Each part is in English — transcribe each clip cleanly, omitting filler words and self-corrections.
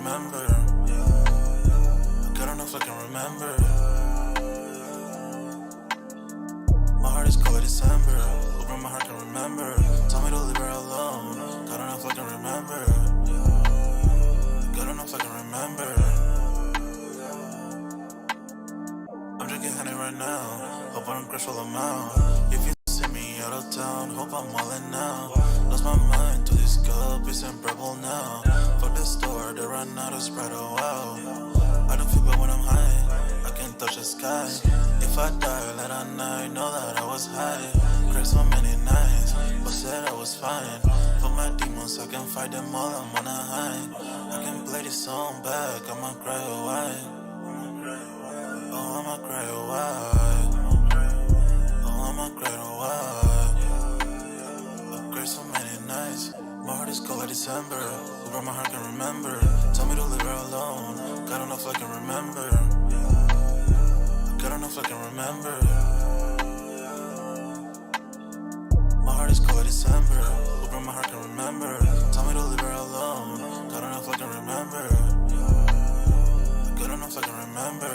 remember. God, I don't know if I can remember. My heart is cold like December. Open my heart can remember. Tell me to leave her alone. God, I don't know if I can remember. God, I don't know if I can remember. I'm drinking honey right now. Hope I don't crush all amount. If you see me out of town, hope I'm wildin' now. Lost my mind to this cup, it's unbearable now. Fuck the store, they run out of Sprite, oh wow. I don't feel bad when I'm high, I can't touch the sky. If I die late at night, know that I was high. Cried so many nights, but said I was fine. For my demons, I can fight them all, I'm on a high. I can play this song back, I'ma cry or why. Oh, I'ma cry or why. Oh, I'ma cry or why. I've cried so many nights. My heart is cold like December. Where my heart can remember. Tell me to leave her alone. God, I don't know if I can remember. God, I don't know if I can remember. My heart is cold like December. Where my heart can remember. Tell me to leave her alone. God, I don't know if I can remember. God, I don't know if I can remember.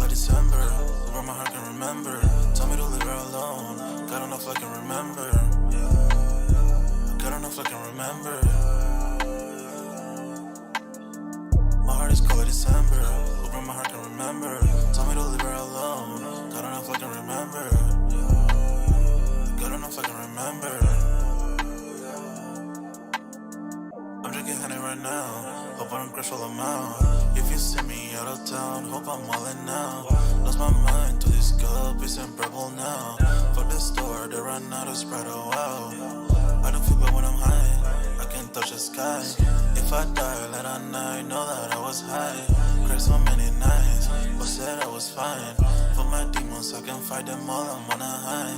December, where my heart can remember. Tell me to leave her alone. God, I don't know if I can remember. God, I don't know if I can remember. My heart is cold like December, where my heart can remember. Tell me to leave her alone. God, I don't know if I can remember. God, I don't know if I can remember. I'm drinking honey right now. Hope I don't crush all amount. If you see me out of town, hope I'm wildin' now. Lost my mind to this cup, it's unbearable now. Fuck the store, they run out of Sprite, oh wow. I don't feel bad when I'm high, I can't touch the sky. If I die late at night, know that I was high. Cried so many nights, but said I was fine. For my demons, I can fight them all, I'm on a high.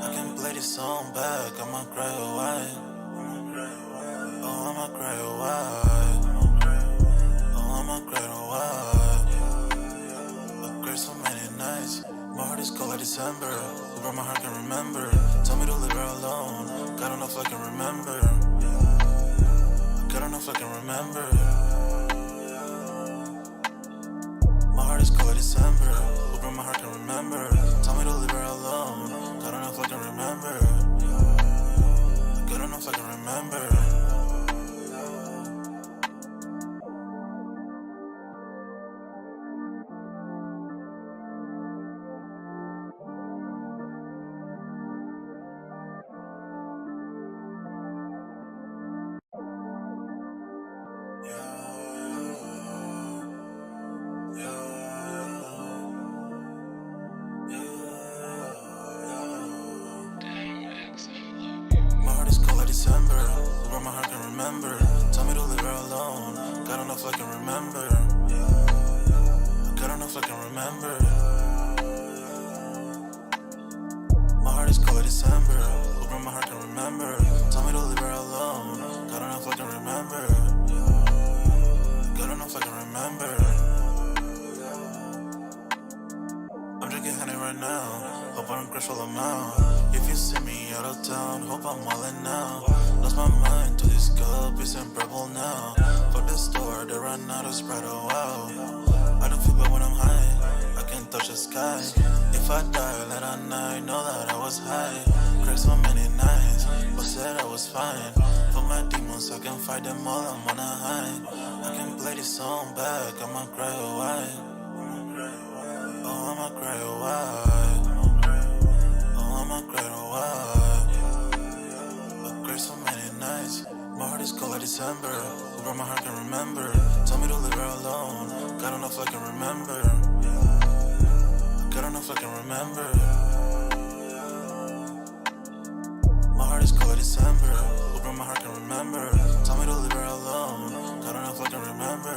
I can play this song back, I'ma cry or why. Oh, I'ma cry or why. I'ma cry or why. I've cried so many nights. My heart is cold like December. Where my heart can remember. Tell me to leave her alone. God, I don't know if I can remember. God, I don't know if I can remember. My heart is cold like December. Where my heart can remember. Tell me to leave her alone. God, I don't know if I can remember. God, I don't know if I can remember. December, where my heart can remember. Tell me to leave her alone. God, I don't know if I can remember. God, I don't know if I can remember. My heart is cold like December, where my heart can remember. Tell me to leave her alone. God, I don't know if I can remember. God, I don't know if I can remember. I'm drinking honey right now. Hope I don't crush all amount. If you see me out of town, hope I'm wildin' now. Lost my mind to this cup, it's unbearable now. Fuck the store, they run out of Sprite, oh wow. I don't feel bad when I'm high, I can't touch the sky. If I die late at night, know that I was high. Cried so many nights, but said I was fine. For my demons, I can fight them all, I'm on a high. I can play this song back, I'ma cry or why. Oh, I'ma cry or why. I'ma cry or why. I've cried so many nights. My heart is cold like December. Where my heart can remember. Tell me to leave her alone. God, I don't know if I can remember. God, I don't know if I can remember. My heart is cold like December. Where my heart can remember. Tell me to leave her alone. God, I don't know if I can remember.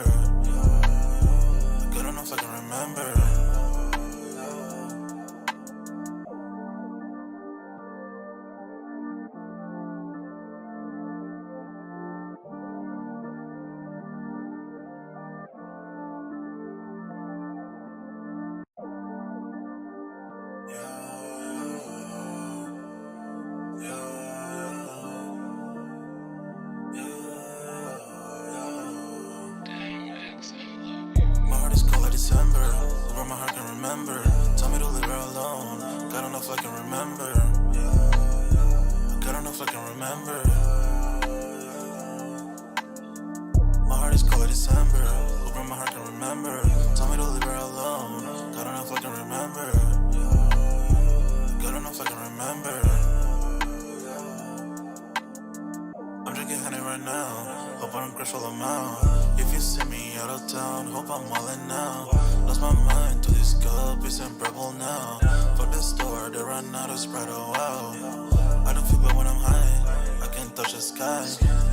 God, I broke my heart, can remember. Told me to leave her alone. God don't know if I can remember. God don't know if I can remember. My heart is cold like December. Who broke my heart, can remember. Told me to leave her alone. God don't know if I can remember. God don't know if I can remember. I'm drinking honey right now. Hope I don't crash all amount. If you see me out of town, hope I'm wildin' now. Lost my mind to this cup, it's unbearable now. Fuck the store, they run out of Sprite, oh wow. I don't feel bad when I'm high, I can't touch the sky.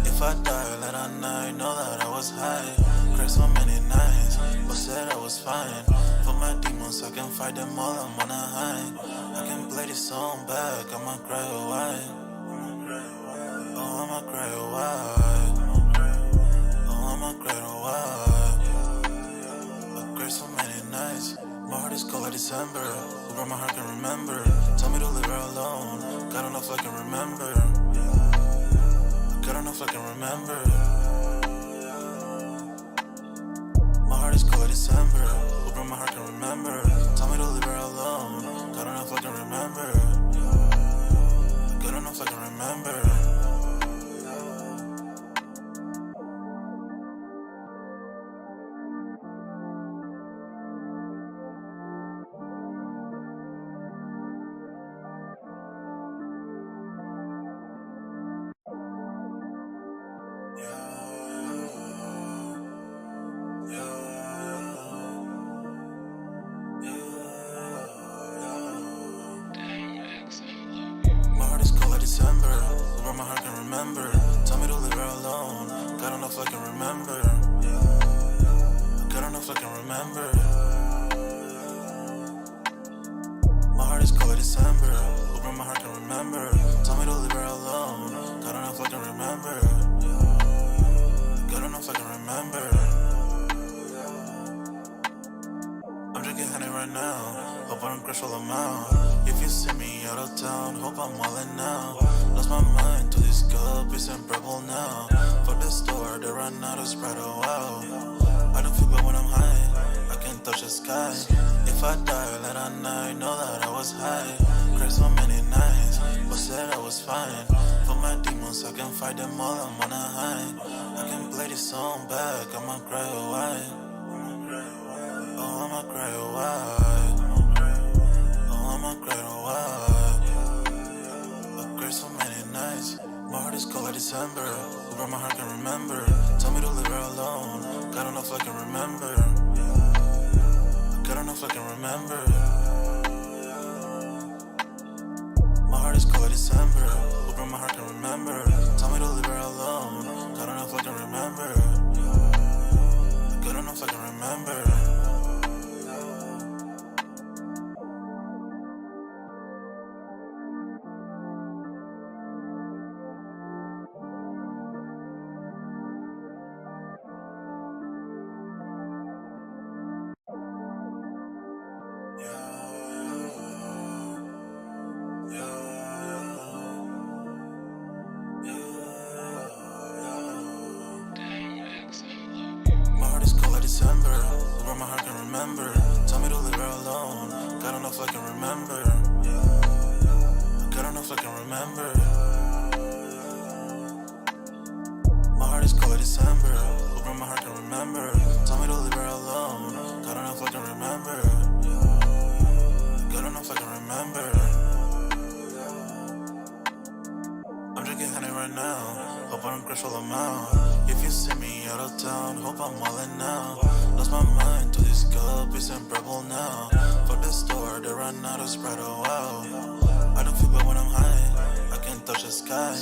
If I die late at night, know that I was high. Cried so many nights, but said I was fine. For my demons, I can fight them all, I'm on a high. I can play this song back, I'ma cry or why. Oh, I'ma cry or why. Oh, I'ma cry or why. I cried so many nights. My heart is cold like December. Who broke my heart, can remember. Told me to leave her alone. God don't know if I can remember. God don't know if I can remember. My heart is cold like December. Who broke my heart, can remember. Told me to leave her alone. God don't know if I can remember. God don't know if I can remember. My heart is cold like December. Who broke my heart, can remember. Tell me to leave her alone. God don't know if I can remember. God don't know if I can remember. My heart is cold like December. Who broke my heart, can remember. Tell me to leave her alone. God don't know if I can remember. God don't know if I can remember. I'm drinking honey right now. Hope I don't crash all amount. If you see me out of town, hope I'm wildin' now. Lost my mind to this cup, it's unbearable now. Fuck the store, they run out of Sprite, oh wow. I don't feel bad when I'm high, I can't touch the sky. If I die late at night, know that I was high. Cried so many nights, but said I was fine. For my demons, I can fight them all, I'm on a high. I can play this song back, I'ma cry or why. Oh, I'ma cry or why. Oh, I'ma cry or why. I cried so many nights. My heart is cold like December. Who broke my heart, can remember. Tell me to leave her alone. God don't know if I can remember. God don't know if I can remember. My heart is cold like December. Who broke my heart, can remember. Tell me to leave her alone. God don't know if I can remember. God don't know if I can remember. My heart is cold like December. Who broke my heart, can remember. Tell me to leave her alone. God don't know if I can remember. God don't know if I can remember. My heart is cold like December. Who broke my heart, can remember. Tell me to leave her alone. God don't know if I can remember. God don't know if I can remember. I'm drinking honey right now. Hope I don't crash all amount. If you see me out of town, hope I'm wildin' now. Lost my mind to this cup, it's unbearable now. Fuck the store, they run out of Sprite, oh wow. I don't feel bad when I'm high, I can't touch the sky.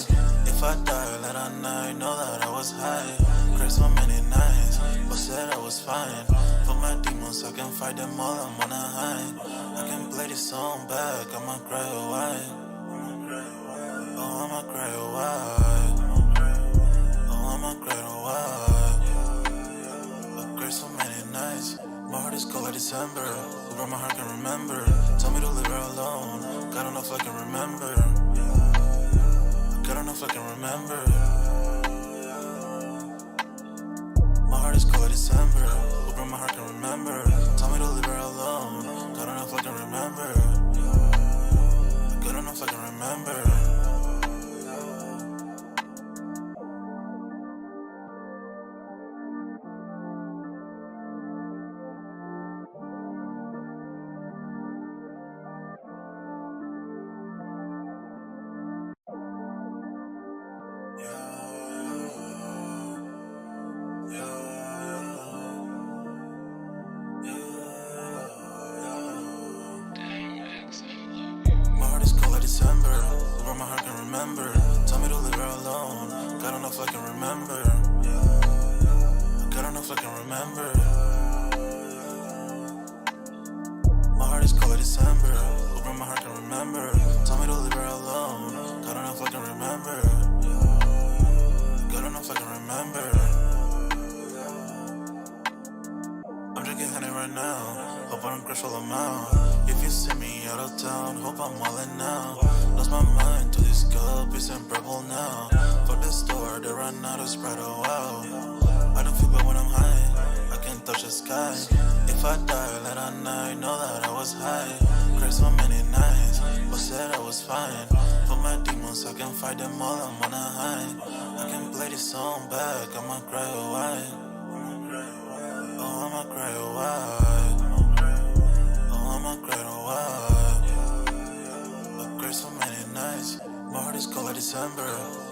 If I die late at night, know that I was high. Cried so many nights, but said I was fine. For my demons, I can fight them all, I'm on a high. I can play this song back, I'ma cry or why. Oh, I'ma cry or why. Oh, I'ma cry or why. I cried so many nights. My heart is cold like December. Who broke my heart, can remember. Tell me to leave her alone. God don't know if I can remember. God don't know if I can remember. My heart is cold like December. Who broke my heart, can remember. Tell me to leave her alone. where my heart can remember. Tell me to leave her alone. God don't know if I can remember. God don't know if I can remember. My heart is cold like December. Where my heart can remember. Tell me to leave her alone. God don't know if I can remember. God don't know if I can remember. I'm drinking honey right now. Hope I don't crush all amount. If you see me out of town, hope I'm wildin' now. Lost my mind to this cup, it's unbearable now. Fuck the store, they run out of Sprite, oh wow. I don't feel bad when I'm high, I can't touch the sky. If I die late at night, know that I was high. Cried so many nights, but said I was fine. For my demons, I can fight them all, I'm on a high. I can play this song back, I'ma cry or why. Oh, I'ma cry or why. Oh, I'ma cry or why. I cried so many nights. My heart is cold like December.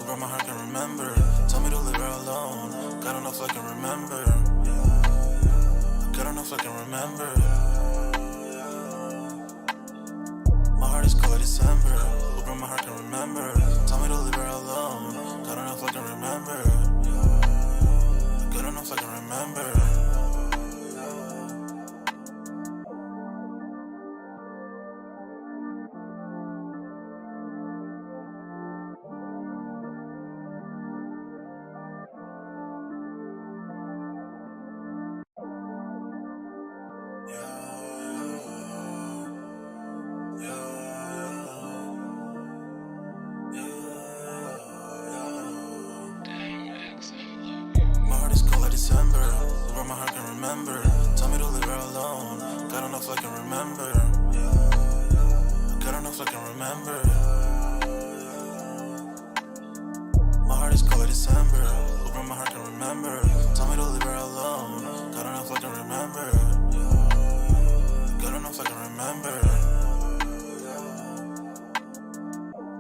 Where my heart can remember. Tell me to leave her alone. God don't know if I can remember. God don't know if I can remember. My heart is cold like December. Where my heart can remember. Tell me to leave her alone. God don't know if I can remember. God don't know if I can remember. December, where my heart can remember. Tell me to leave her alone. God don't know if I can remember. God don't know if I can remember. My heart is cold like December, where my heart can remember. Tell me to leave her alone. God don't know if I can remember. God don't know if I can remember.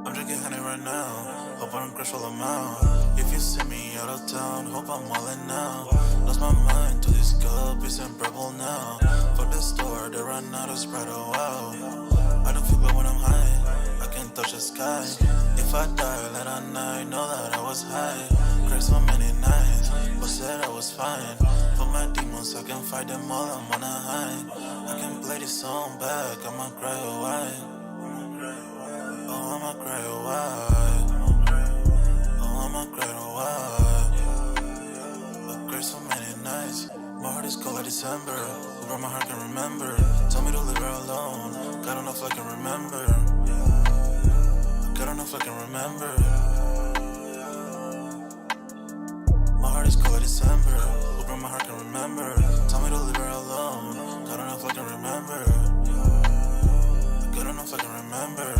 I'm drinking honey right now. Hope I don't crush all amount. If you see me out of town, hope I'm wildin' now. Lost my mind to this cup, it's unbearable now. Fuck the store, they run out of Sprite, oh wow. I don't feel bad when I'm high, I can't touch the sky. If I die late at night, know that I was high. Cried so many nights, but said I was fine. For my demons, I can fight them all, I'm on a high. I can play this song back, I'ma cry or why. Oh, I'ma cry or why. I'ma cry or why. I cried so many nights. My heart is cold like December. Where my heart can remember. Tell me to leave her alone. God don't know if I can remember. God don't know if I can remember. My heart is cold like December. Where my heart can remember. Tell me to leave her alone. God don't know if I can remember. God don't know if I can remember.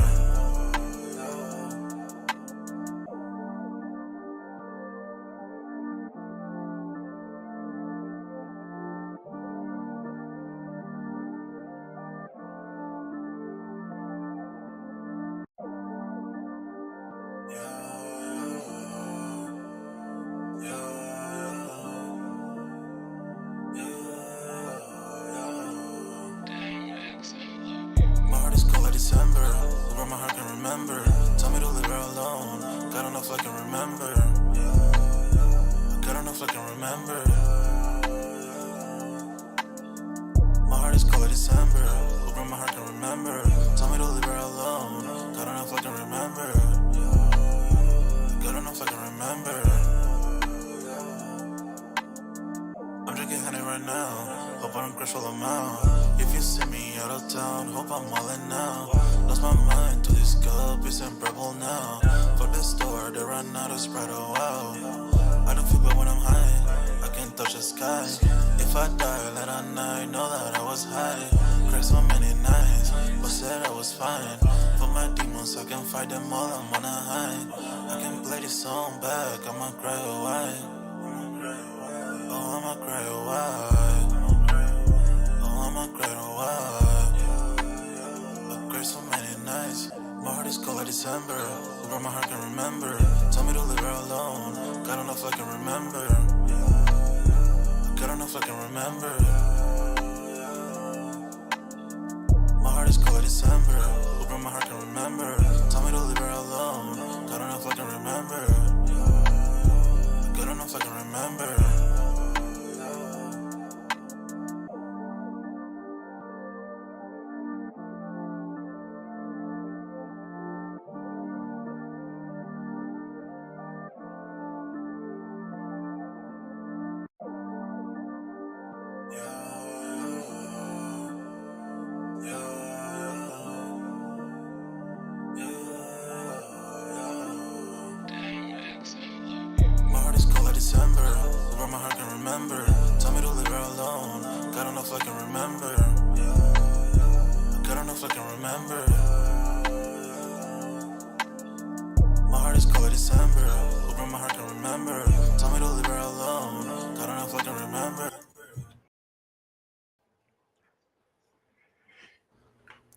December, where my heart can remember. Tell me to leave her alone. God don't know if I can remember. God don't know if I can remember. My heart is cold like December, where my heart can remember. Tell me to leave her alone. God don't know if I can remember. God don't know if I can remember. I'm drinking honey right now. Hope I don't crush all amount. If you see me out of town, hope I'm wildin' now. Lost my mind to this cup, it's unbearable now. Fuck the store, they run out of Sprite, oh wow. I don't feel bad when I'm high, I can't touch the sky. If I die late at night, know that I was high. Cried so many nights, but said I was fine. For my demons, I can fight them all, I'm on a high. I can play this song back, I'ma cry or why. Oh, I'ma cry or why. I'ma cry or why. I cried so many nights. My heart is cold like December. Where my heart can remember. Tell me to leave her alone. God don't know if I can remember. God don't know if I can remember. My heart is cold like December. Where my heart can remember. Tell me to leave her alone. remember. Tell me to leave her alone. God don't know if I can remember. God don't know if I can remember. My heart is color December. Hoping my heart can remember. Tell me to leave her alone. God don't know if I can remember.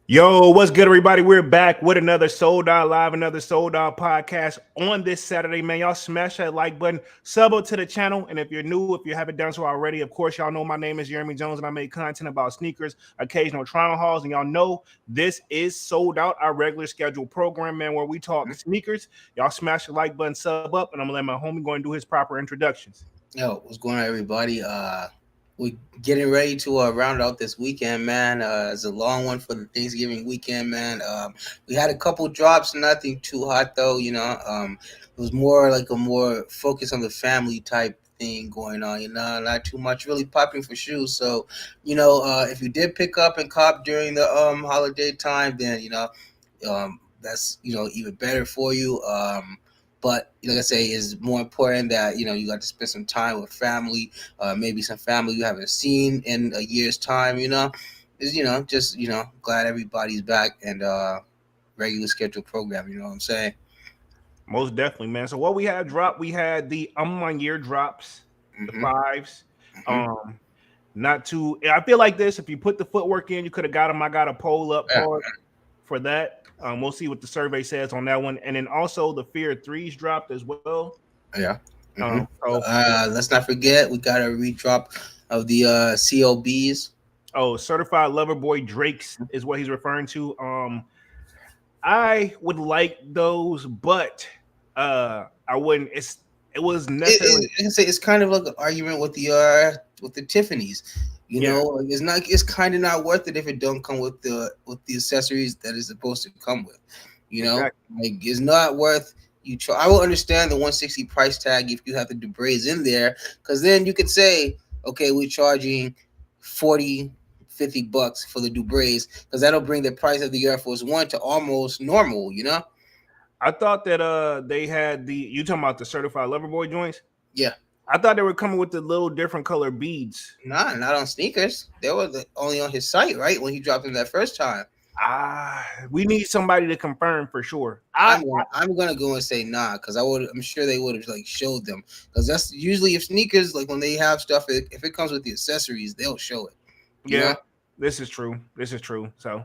Yo, what's good, everybody? We're back with another Sold Out Live, another Sold Out podcast on this Saturday, man. Y'all smash that like button, sub up to the channel, and if you're new, if you haven't done so already, of course, y'all know my name is Jeremy Jones, and I make content about sneakers, occasional trial hauls, and y'all know this is Sold Out, our regular scheduled program, man, where we talk sneakers. Y'all smash the like button, sub up, and I'm gonna let my homie go and do his proper introductions. Yo, what's going on, everybody? We're getting ready to round out this weekend, man. It's a long one for the Thanksgiving weekend, man. We had a couple drops, nothing too hot though. It was more like a more focus on the family type thing going on. Not too much really popping for shoes. So, if you did pick up and cop during the holiday time, then that's even better for you. But like I say, it's more important that you got to spend some time with family, maybe some family you haven't seen in a year's time. Just glad everybody's back and regular scheduled program. You know what I'm saying? Most definitely, man. So what we had dropped, we had the year drops, the fives. Mm-hmm. Not too. I feel like this. If you put the footwork in, you could have got them. I got a poll up part for that. We'll see what the survey says on that one, and then also the Fear threes dropped as well. Yeah. Let's not forget we got a redrop of the COBs. Oh, Certified Lover Boy Drake's is what he's referring to. I would like those, but I wouldn't. It was necessarily. It's kind of like an argument with the Tiffany's. It's kind of not worth it if it don't come with the accessories that it's supposed to come with. Exactly. It's not worth you. I will understand the 160 price tag if you have the Dubrays in there, because then you could say, okay, we're charging $40-$50 for the Dubrays, because that'll bring the price of the Air Force One to almost normal. I thought that they had you talking about the Certified Lover Boy joints? Yeah. I thought they were coming with the little different color beads. Nah, not on sneakers. They were only on his site, right? When he dropped them that first time. We need somebody to confirm for sure. I'm gonna go and say nah, because I'm sure they would have showed them, because that's usually if sneakers, like when they have stuff, if it comes with the accessories, they'll show it. Yeah, this is true. So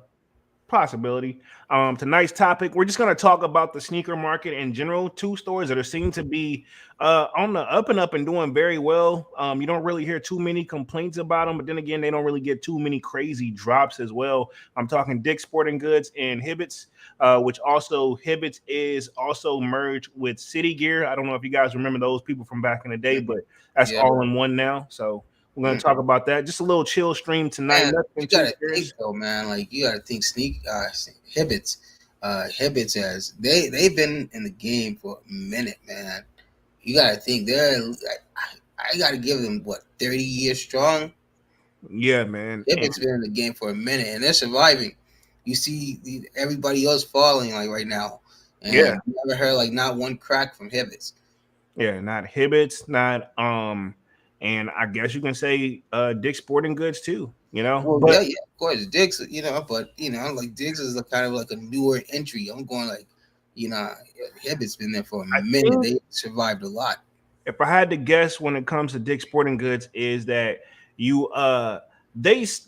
possibility. Tonight's topic, we're just going to talk about the sneaker market in general. Two stores that are seen to be on the up and doing very well. You don't really hear too many complaints about them, but then again, they don't really get too many crazy drops as well. I'm talking Dick's Sporting Goods and Hibbett's, which also Hibbett's is also merged with City Gear. I don't know if you guys remember those people from back in the day, but that's all in one now. So we're going to talk about that. Just a little chill stream tonight. Man, you got to think, though, man. Like, you got to think Hibbett's. Hibbett's as they've been in the game for a minute, man. You got to think I got to give them, 30 years strong? Yeah, man. Hibbett's been in the game for a minute, and they're surviving. You see everybody else falling, like, right now. And you never heard, not one crack from Hibbett's. Yeah, not Hibbett's, not and I guess you can say Dick's Sporting Goods too, Well, but, yeah, of course, Dick's, but Dick's is kind of like a newer entry. I'm going Hibbett's been there for a minute. They survived a lot. If I had to guess, when it comes to Dick's Sporting Goods, is that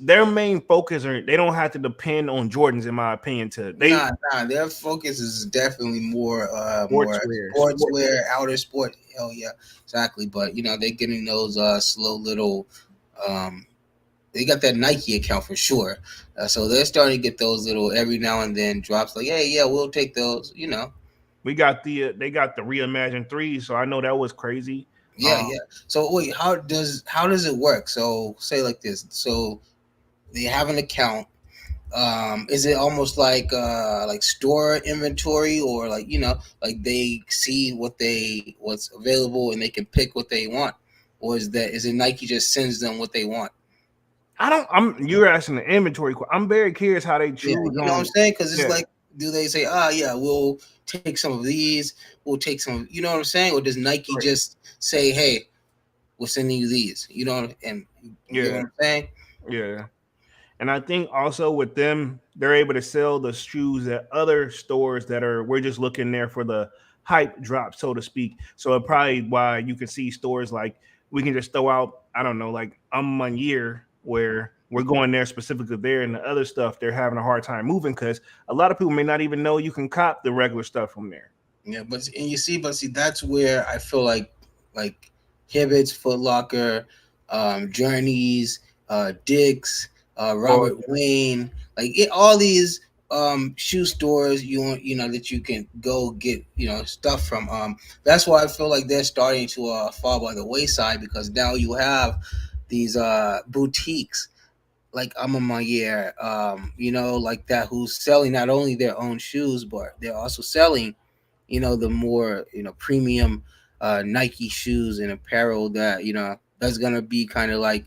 their main focus, or they don't have to depend on Jordans, in my opinion. Their focus is definitely more sportswear, outer sport. Hell yeah, exactly. But they're getting those slow little. They got that Nike account for sure, so they're starting to get those little every now and then drops. Like, hey, yeah, we'll take those. We got they got the reimagined threes, so I know that was crazy. Yeah. So wait, how does it work? So say like this. So they have an account. Is it almost like store inventory, or like they see what's available and they can pick what they want, or is it Nike just sends them what they want? You're asking the inventory. I'm very curious how they choose. Yeah, you know what I'm saying? Because it's like, do they say, we'll take some of these, we'll take some, you know what I'm saying? Or does Nike just say, hey, we're sending you these. You know, and you get what Yeah, I'm saying? yeah. And I think also with them, they're able to sell the shoes at other stores that are we're just looking there for the hype drop, so to speak. So it probably why you can see stores like we can just throw out, I don't know, like a year where we're going there specifically there, and the other stuff they're having a hard time moving because a lot of people may not even know you can cop the regular stuff from there. Yeah, but see, that's where I feel like Hibbett's, Foot Locker, Journeys, Dick's, Or Robert Wayne, all these shoe stores you know that you can go get stuff from. That's why I feel like they're starting to fall by the wayside, because now you have these boutiques like I'm a Mayer, like that, who's selling not only their own shoes, but they're also selling, the more, premium Nike shoes and apparel that, that's gonna be kind of like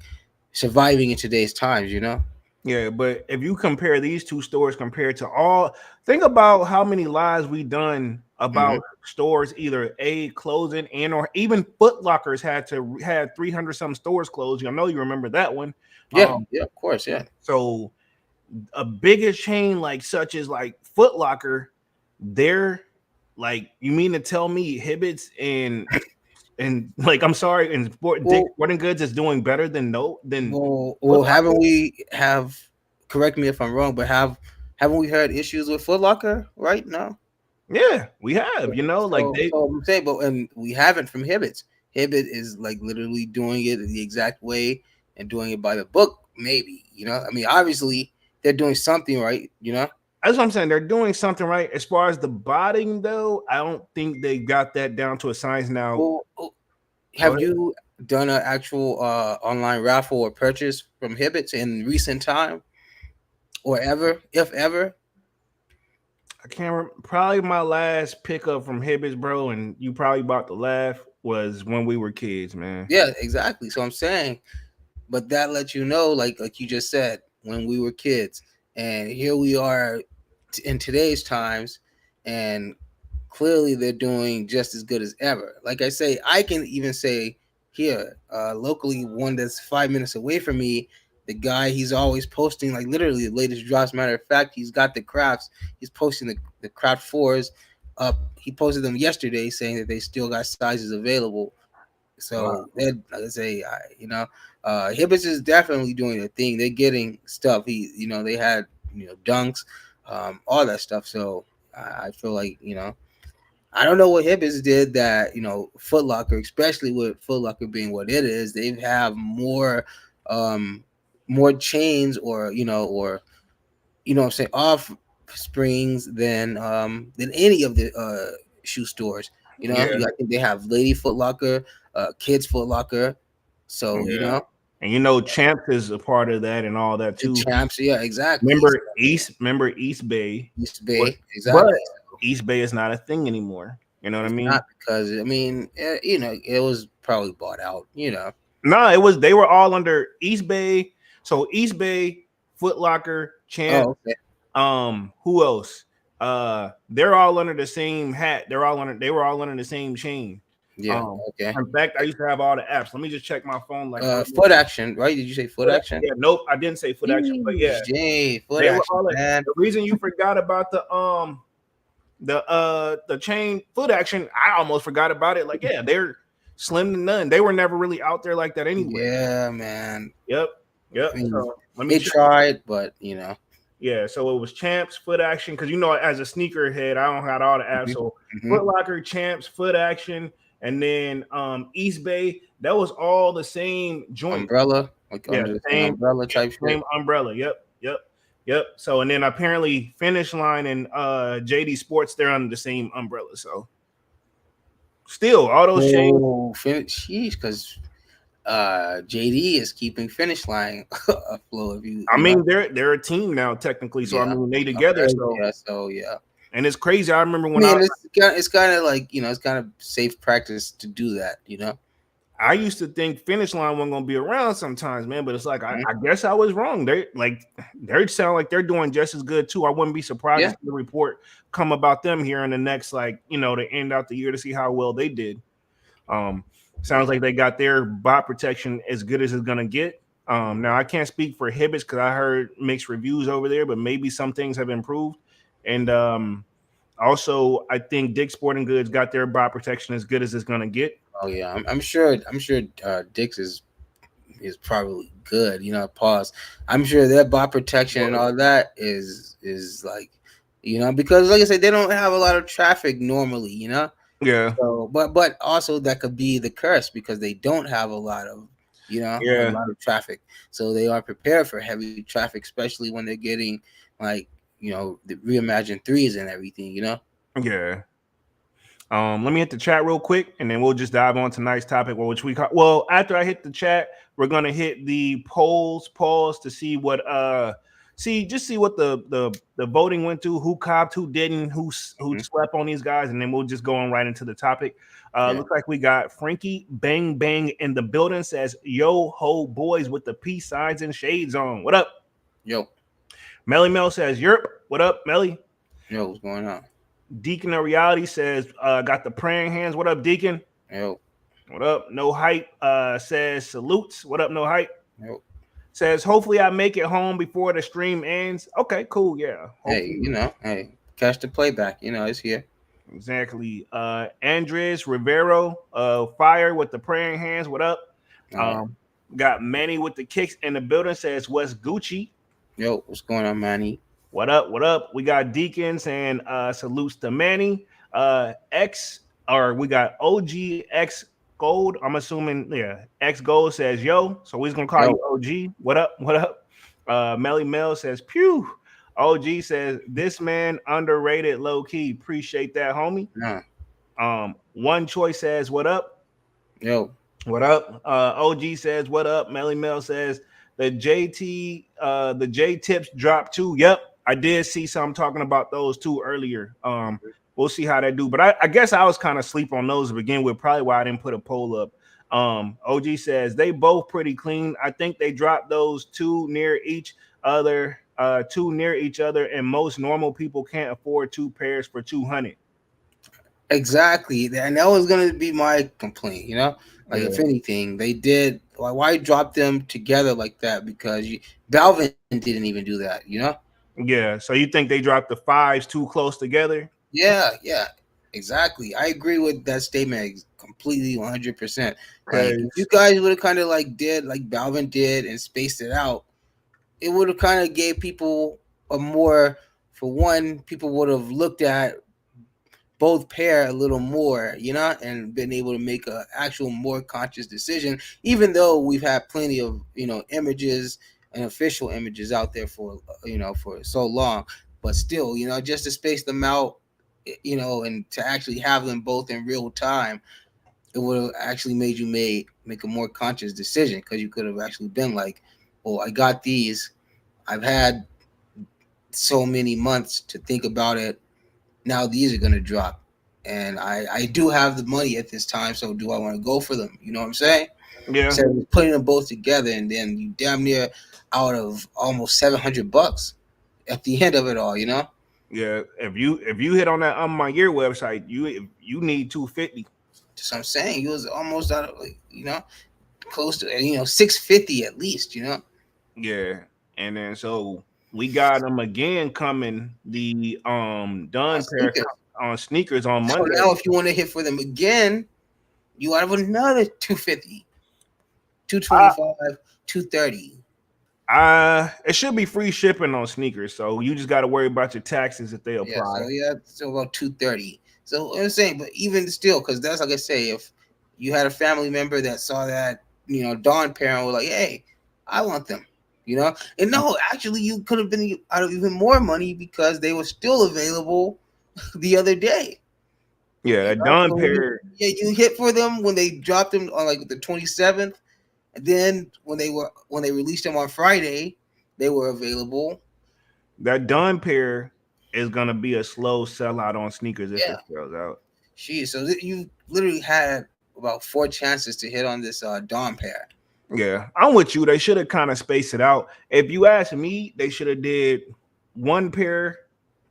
surviving in today's times. yeah, but if you compare these two stores compared to all, think about how many lies we done Hmm. about stores either a closing and or even Foot Lockers had 300 some stores closed. I know you remember that one. Yeah, Um, yeah, of course, yeah. so a bigger chain like such as like Foot Locker, they're like, you mean to tell me Hibbett's and like I'm sorry, and Dick Well, Sporting Goods is doing better than no than well, Foot haven't Locker? we have? Correct me if I'm wrong, but haven't we had issues with Foot Locker? Right? No. Yeah, we have, like So I'm saying, but and we haven't from Hibbett. Hibbett is like literally doing it the exact way and doing it by the book. Maybe, I mean, obviously they're doing something right. that's what I'm saying. They're doing something right. As far as the botting, though, I don't think they got that down to a science now. Well, Go have ahead. you done an actual online raffle or purchase from Hibbett in recent time or ever, if ever? I can't remember. Probably my last pickup from Hibbets, bro, and you probably about to laugh, was when we were kids, man. Yeah, exactly. So I'm saying, but that lets you know, like you just said, when we were kids, and here we are in today's times, and clearly they're doing just as good as ever. Like I say, I can even say here, locally, one that's 5 minutes away from me, the guy, he's always posting like literally the latest drops. Matter of fact, he's got the crafts. He's posting the craft fours up. He posted them yesterday, saying that they still got sizes available. Wow. So that, like I say, Hibbets is definitely doing a thing. They're getting stuff. They had dunks, all that stuff. So I feel like I don't know what Hibbets did that Foot Locker, especially with Foot Locker being what it is, they have um more chains, or what I'm saying, off springs than any of the shoe stores. Yeah, I think they have Lady Foot Locker, Kids Foot Locker. So yeah. And Champs is a part of that and all that the too. champs, yeah, exactly. Remember East Bay, East but Bay, but exactly. East Bay is not a thing anymore. You know what I It's mean? not, because I mean, it was probably bought out. No, it was they were all under East Bay. So East Bay, Foot Locker, Champ. Oh, okay. Who else? They're all under the same hat. They were all under the same chain. Yeah, Um, okay. in fact, I used to have all the apps. Let me just check my phone. Like, Foot Action, right? Did you say Foot Action? yeah, nope, I didn't say Foot Action, but yeah, Yay, Foot they were Action, all. man. The reason you forgot about the chain Foot Action, I almost forgot about it. Like, yeah, they're slim to none. They were never really out there like that anyway. Yeah, man. Yep, yep. I mean, So let me they check. tried, but Yeah, so it was Champs, Foot Action, because as a sneakerhead, I don't have all the apps. Mhm, So mhm. Foot Locker, Champs, Foot Action, and then East Bay. That was all the same joint. Umbrella, like Yeah, under the same same umbrella type shit. same umbrella. Yep, yep, yep. So and then apparently Finish Line and JD Sports, they're under the same umbrella. So still all those chains. Oh, finish, because JD is keeping Finish Line afloat. If I you know, mean, they're a team now technically. So I yeah. mean, they together. Okay, So yeah, so yeah. and it's crazy. I remember I when mean, it's kind of like it's kind of safe practice to do that. I used to think Finish Line wasn't gonna be around sometimes, man. But it's like Mhm. I guess I was wrong. They sound like they're doing just as good too. I wouldn't be surprised to Yeah, see the report come about them here in the next to end out the year to see how well they did. Um, Sounds like they got their bot protection as good as it's gonna get. Now I can't speak for Hibbett because I heard mixed reviews over there, but maybe some things have improved. And also, I think Dick's Sporting Goods got their bot protection as good as it's gonna get. Oh yeah, I'm sure. I'm sure Dick's is probably good. You know, pause. I'm sure their bot protection and all that is like, you know, because like I said, they don't have a lot of traffic normally. You know. Yeah, So, but also that could be the curse because they don't have a lot of, you know, a yeah, lot of traffic. So they are prepared for heavy traffic, especially when they're getting like, you know, the reimagined threes and everything. You know. yeah. Let me hit the chat real quick, and then we'll just dive on tonight's topic, which we call. Well, after I hit the chat, we're gonna hit the polls, pause to see what see what the voting went to, who copped, who didn't, who slept on these guys, and then we'll just go on right into the topic. Yeah. Looks like we got Frankie Bang Bang in the building. Says, "Yo ho boys with the peace signs and shades on. What up?" Yo, Melly Mel says, "Yerp. What up, Melly?" yo, what's going on? Deacon of Reality says, got the praying hands. What up, Deacon? Yo, What up? No Hype says, salutes. What up, No Hype? yo. Says, hopefully I make it home before the stream ends. Okay, cool. Yeah. Hey, you know, hey, catch the playback. You know, it's here. Exactly. Andres Rivero, Fire with the praying hands. What up? Got Manny with the kicks in the building. Says, what's Gucci? Yo, what's going on, Manny? What up? What up? We got Deacon saying salutes to Manny. We got OG X Gold. I'm assuming, yeah. X Gold says yo. So we're gonna call you OG. What up? What up? Melly Mel says pew. OG says this man underrated low key. Appreciate that, homie. One Choice says what up? Yo. What up? OG says what up? Melly Mel says the J tips dropped too. Yep. I did see some talking about those two earlier. We'll see how they do. But I guess I was kind of sleep on those to begin with. Probably why I didn't put a poll up. OG says they both pretty clean. I think they dropped those two near each other, and most normal people can't afford two pairs for $200. Exactly, and that was gonna be my complaint. You know, like if anything, they did. Why drop them together like that? Because Balvin didn't even do that. You know. Yeah, so you think they dropped the fives too close together? Yeah, exactly. I agree with that statement completely, 100%. Like if you guys would have kind of like did like Balvin did and spaced it out, it would have kind of gave people a more. For one, people would have looked at both pair a little more, you know, and been able to make a actual more conscious decision. Even though we've had plenty of images and official images out there for for so long, but still, just to space them out, and to actually have them both in real time, it would have actually made you make a more conscious decision, because you could have actually been like, well, I got these, I've had so many months to think about it, now these are going to drop, and I do have the money at this time, so do I want to go for them? You know what I'm saying? Yeah. So putting them both together, and then you damn near out of almost $700 at the end of it all, Yeah, if you hit on that on my year website, you need 250. That's what I'm saying. He was almost out of close to $650 at least, Yeah, and then so we got them again coming the done pair on sneakers on Monday. So now if you want to hit for them again, you have another 250, 225, 230. It should be free shipping on sneakers, so you just got to worry about your taxes if they apply. So about 230. So I'm saying, but even still, because that's like I say, if you had a family member that saw that Dawn pair and was like, hey, I want them, and no, actually you could have been out of even more money because they were still available the other day. Yeah, that Dawn pair. You hit for them when they dropped them on like the 27th. And then when they released them on Friday, they were available. That Dawn pair is gonna be a slow sellout on sneakers if it sells out. Jeez, so you literally had about 4 chances to hit on this Dawn pair. Yeah, I'm with you. They should have kind of spaced it out. If you ask me, they should have did one pair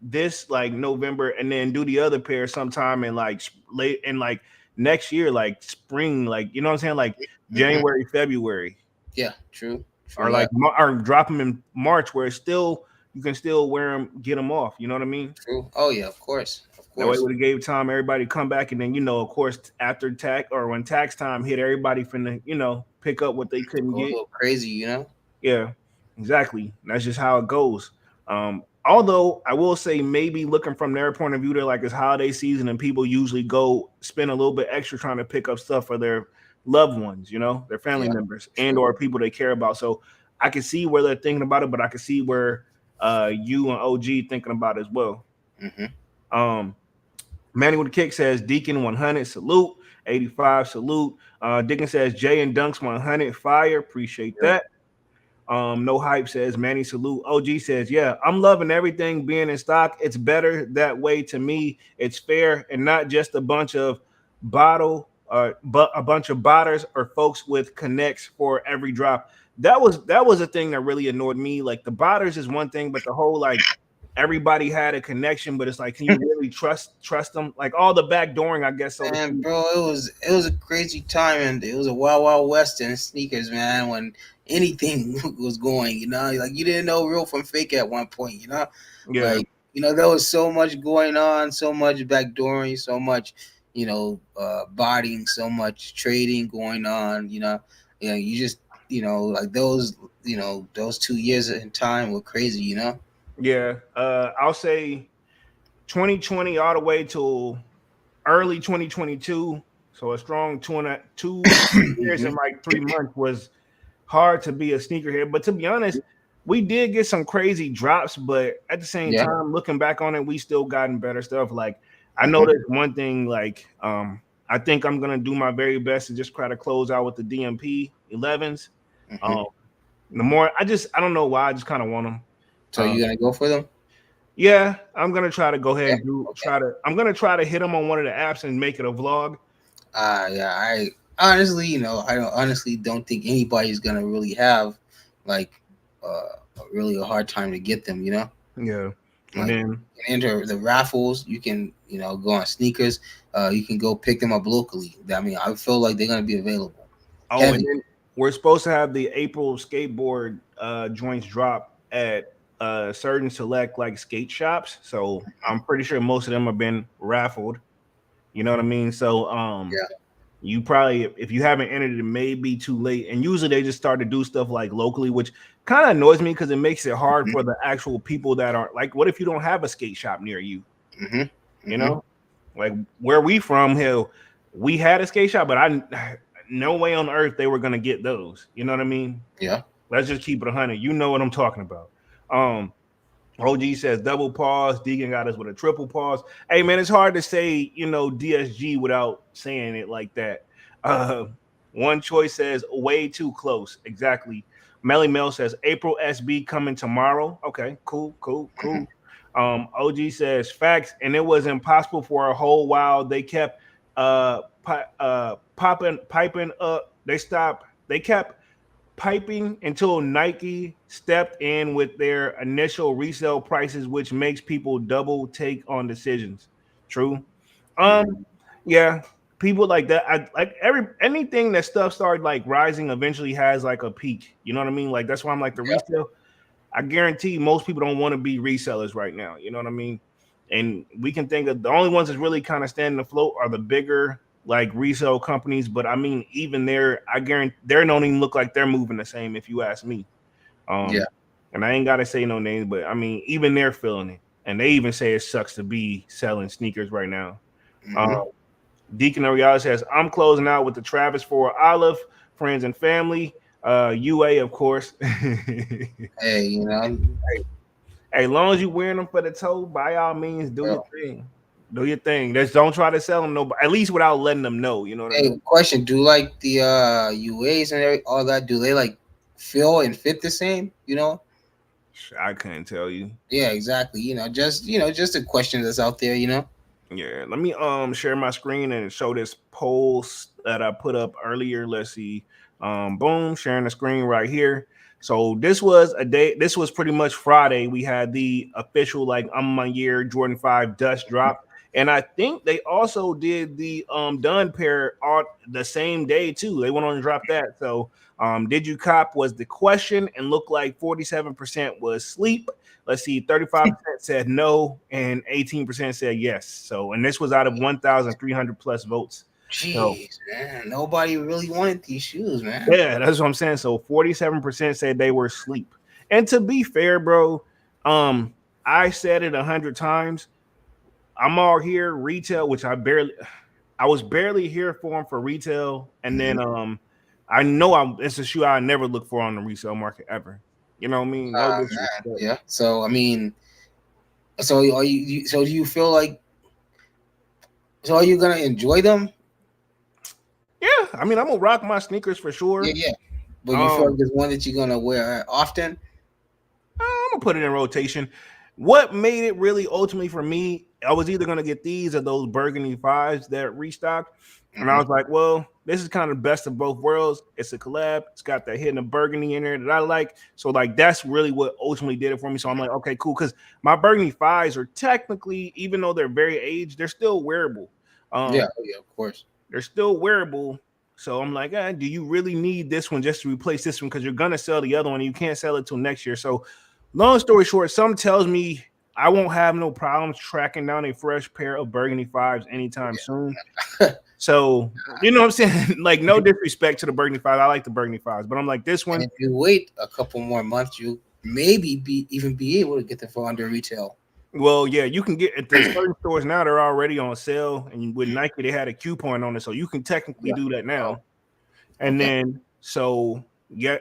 this like November and then do the other pair sometime in like late in like next year, like spring, like you know what I'm saying, like Mm-hmm. January, February, Yeah, true, or true like that, or drop them in March, where it's still you can still wear them, get them off. You know what I mean? true. Oh yeah, of course, of That way, course. would have gave time everybody to come back, and then of course, after tax or when tax time hit, everybody finna pick up what they couldn't Go a get. little crazy, you know. Yeah, exactly. That's just how it goes. Although I will say, maybe looking from their point of view, they're like it's holiday season, and people usually go spend a little bit extra trying to pick up stuff for their loved ones, their family Yeah, members and true. or people they care about. So I can see where they're thinking about it, but I can see where you and OG thinking about it as well. Mm-hmm. Um, Manny with the kick says Deacon 100 salute, 85 salute. Deacon says Jay and Dunks 100 fire. Appreciate Yeah. that. No hype says Manny salute. OG says, yeah, I'm loving everything being in stock. It's better that way to me. It's fair and not just a bunch of but a bunch of botters or folks with connects for every drop. That was a thing that really annoyed me. Like the botters is one thing, but the whole like everybody had a connection, but it's like, can you really trust them? Like all the backdooring, I guess, so to Man, speak. bro, it was a crazy time, and it was a wild wild west in sneakers, man. When anything was going, like you didn't know real from fake at one point, Yeah, like there was so much going on, so much backdooring, so much, botting, so much trading going on, you just like those 2 years in time were crazy, yeah. I'll say 2020 all the way till early 2022. So a strong 2 years hmm and like 3 months was hard to be a sneakerhead. But to be honest, we did get some crazy drops, but at the same Yeah. time, looking back on it, we still gotten better stuff. Like I know hmm there's one thing, like I think I'm gonna do my very best to just try to close out with the DMP 11s. hmm Um, the more I don't know why, I just kind of want them. So you gonna go for them? Yeah, I'm gonna try to go ahead Yeah. and do Okay. try to. I'm gonna try to hit them on one of the apps and make it a vlog. Yeah. I honestly don't think anybody's gonna really have like really a hard time to get them. Yeah, and Like then you can enter the raffles. You can go on sneakers. You can go pick them up locally. I mean, I feel like they're gonna be available. oh, and Heavy. then we're supposed to have the April skateboard joints drop at certain select like skate shops. So I'm pretty sure most of them have been raffled. You know what I mean? So Yeah. you probably if you haven't entered it may be too late. And usually they just start to do stuff like locally, which kind of annoys me because it makes it hard for the actual people that are like, what if you don't have a skate shop near you? hmm You hmm know, like where we from, hell, we had a skate shop, but I no way on earth they were gonna get those. You know what I mean? Yeah. Let's just keep it 100. You know what I'm talking about. Um, OG says double pause. Deegan got us with a triple pause. Hey man, it's hard to say DSG without saying it like that. Uh, One choice says way too close. Exactly. Melly Mel says April SB coming tomorrow. Okay, cool, cool, hmm cool. OG says facts, and it was impossible for a whole while. They kept piping up. They kept piping until Nike stepped in with their initial resale prices, which makes people double take on decisions. True. Um, yeah, people like that. I like anything that stuff started like rising eventually has like a peak. You know what I mean? Like that's why I'm like the Yeah. resale. I guarantee most people don't want to be resellers right now. You know what I mean? And we can think of the only ones that's really kind of standing afloat are the bigger like resale companies. But I mean, even there, I guarantee they don't even look like they're moving the same. If you ask me, Yeah. and I ain't gotta say no names, but I mean, even they're feeling it, and they even say it sucks to be selling sneakers right now. hmm Um, Deacon Ariel says, I'm closing out with the Travis for Olive, friends and family. UA, of course. Hey, As long as you wearing them for the toe, by all means, do your bro. thing. Do your thing. Just don't try to sell them no, at least without letting them know. You know what I mean? Hey, question: do like the UAs and all that? Do they like feel and fit the same? I couldn't tell you. Yeah, exactly. Just a question that's out there. Yeah, let me share my screen and show this post that I put up earlier. Let's see. Boom, sharing the screen right here. So this was a day. This was pretty much Friday. We had the official like I'm my year Jordan 5 dust drop. And I think they also did the Dunn pair on the same day too. They went on and dropped that. So did you cop was the question, and looked like 47% was sleep. Let's see, 35% said no, and 18% said yes. So, and this was out of 1,300 plus votes. So Jeez, man, nobody really wanted these shoes, man. yeah, that's what I'm saying. So 47% said they were asleep. And to be fair, bro, I said it 100 times. I'm all here retail, which I was barely here for them for retail, and then I know it's a shoe I never look for on the resale market ever. You know what I mean? No Man, disrespect. yeah. So I mean, so are you? So do you feel like? So are you gonna enjoy them? Yeah, I mean I'm gonna rock my sneakers for Yeah, sure. yeah. But you feel Um, like there's one that you're gonna wear often? I'm gonna put it in rotation. What made it really ultimately for me, I was either gonna get these or those burgundy fives that restocked. And I Hmm. was like, well, this is kind of the best of both worlds. It's a collab. It's got that hidden of burgundy in there that I like. So, like, that's really what ultimately did it for me. So I'm like, okay, cool. Because my burgundy fives are technically, even though they're very aged, they're still wearable. Yeah, Um, oh, yeah, of course. they're still wearable. So I'm like, do you really need this one just to replace this one? Because you're gonna sell the other one and you can't sell it till next year. So long story short, some tells me I won't have no problems tracking down a fresh pair of burgundy fives anytime soon. So you know what I'm saying? Like, no disrespect to the burgundy five. I like the burgundy fives, but I'm like this And one. if you wait a couple more months, you maybe be able to get them for under retail. Well, yeah, you can get at the certain stores now. They're already on sale, and with Nike, they had a coupon on it, so you can technically Yeah. do that Oh, now. And okay. then so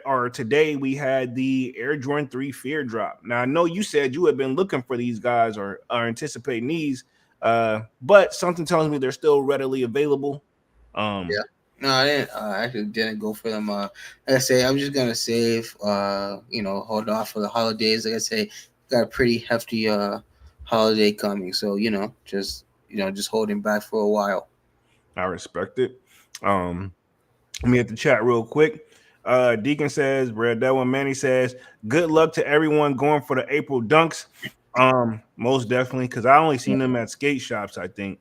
or today we had the Air Jordan 3 Fear drop. Now I know you said you had been looking for these guys or are anticipating these, but something tells me they're still readily available. Yeah. Um, No, I didn't. I actually didn't go for them. Like I say, I'm just gonna save. Hold off for the holidays. Like I say, got a pretty hefty holiday coming, so just holding back for a while. I respect it. Um, Let me hit the chat real quick. Deacon says, Red Devil Manny says, good luck to everyone going for the April dunks. Most definitely, because I only seen them at skate shops, I think.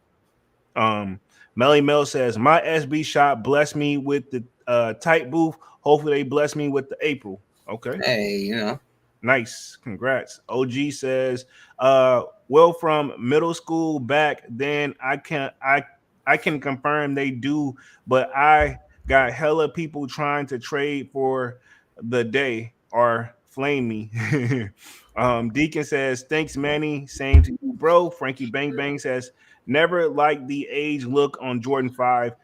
Um, Melly Mel says, my SB shop blessed me with the tight booth. Hopefully they bless me with the April. Okay. Hey, Nice. Congrats. OG says, well, from middle school back then, I can confirm they do, but I got hella people trying to trade for the day or flame me. Deacon says, thanks, Manny. Same to you, bro. Frankie Bang Bang says, never liked the age look on Jordan 5.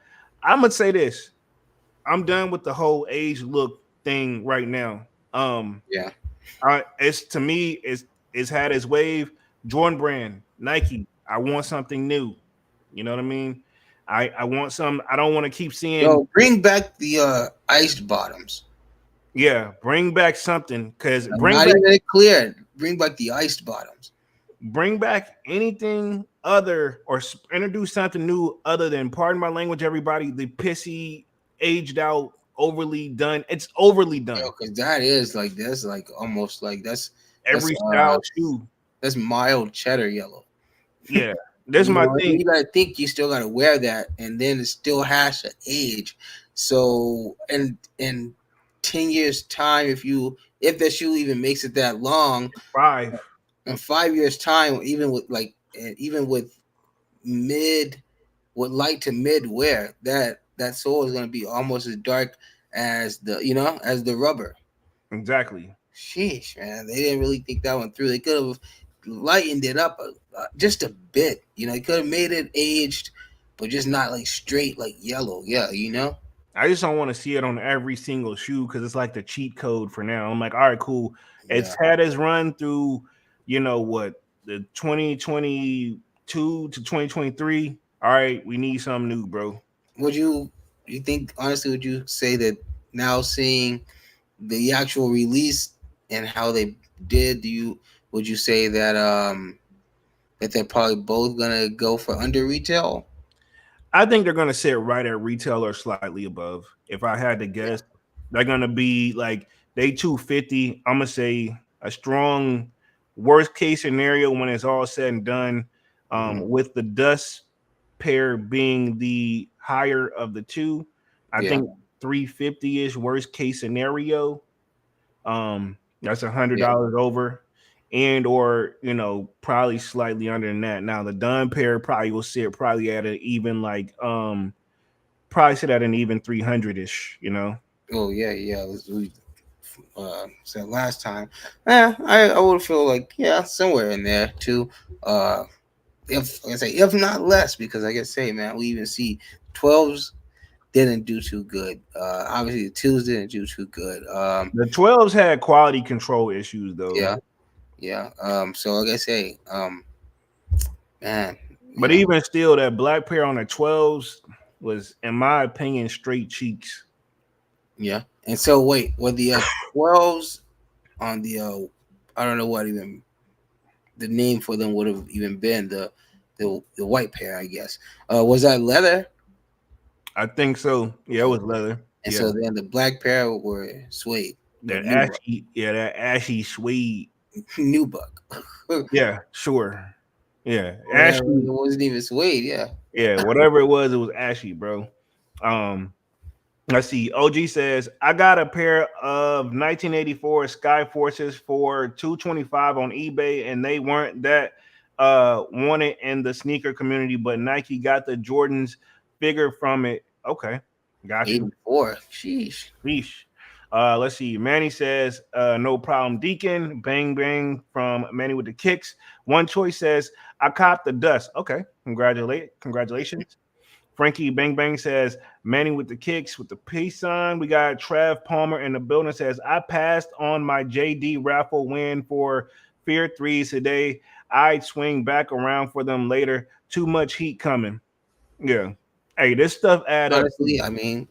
I'm gonna say this. I'm done with the whole age look thing right now. yeah. It's to me, it's had its wave. Jordan Brand, Nike. I want something new. You know what I mean? I want some. I don't want to keep seeing. Yo, bring back the iced bottoms. Yeah, bring back something because Not even clear. Bring back the iced bottoms. bring back anything other or introduce something new other than, pardon my language, everybody, the pissy, aged out, overly done. It's overly Yo, done. because that is like that's like almost like that's Every style shoe. that's mild cheddar yellow. Yeah, this is my thing. You gotta think you still gotta wear that, and then it still has to age. So, and in 10 years time, if that shoe even makes it that long, 5. in 5 years time, even with mid with light to mid wear, that sole is gonna be almost as dark as the rubber. Exactly. Sheesh, man, they didn't really think that one through. They could have lightened it up just a bit. They could have made it aged, but just not like straight like yellow. Yeah. I just don't want to see it on every single shoe because it's like the cheat code for now. I'm like, all right, cool. Yeah. It's had its run through, what, the 2022 to 2023. All right, we need something new, bro. Would you think honestly? Would you say that now seeing the actual release and how they did, would you say that they're probably both gonna go for under retail? I think they're gonna sit right at retail or slightly above. If I had to Yeah. guess, they're gonna be like they 250. I'm gonna say a strong worst case scenario when it's all said and done. With the dust pair being the higher of the two. I Yeah. think 350 ish worst case scenario. That's Yeah. $100 over, and or probably slightly under than that. Now the done pair probably will sit probably at an even probably sit at an even 300 ish. Oh yeah, yeah. We said last time. I would feel like somewhere in there too. If like I say if not less, because like I say, man, we even see 12s didn't do too good. Obviously the twos didn't do too good. The 12s had quality control issues though. Yeah, yeah. So like I say, man, But even still, that black pair on the 12s was, in my opinion, straight cheeks. yeah. And so wait, were the 12s on the I don't know what even the name for them would have even been the white pair, I guess. Was that leather? I think so. Yeah, it was leather. And Yeah. so then the black pair were suede. That ashy, that ashy suede. Nubuck. Yeah, sure. Yeah, Whatever. ashy. It wasn't even suede, yeah. Yeah, whatever it was ashy, bro. Let's see. OG says I got a pair of 1984 Sky Forces for 225 on eBay, and they weren't that wanted in the sneaker community, but Nike got the Jordans figure from it. Okay, got you. 84. Sheesh. Sheesh. Let's see. Manny says, no problem, Deacon. Bang bang from Manny with the kicks. One Choice says, I copped the dust. Okay. Congratulations. Frankie Bang Bang says, Manny with the kicks with the peace sign. We got Trav Palmer in the building says, I passed on my JD raffle win for Fear Threes today. I'd swing back around for them later. Too much heat coming. Yeah. Hey, this stuff add up. Honestly, I mean,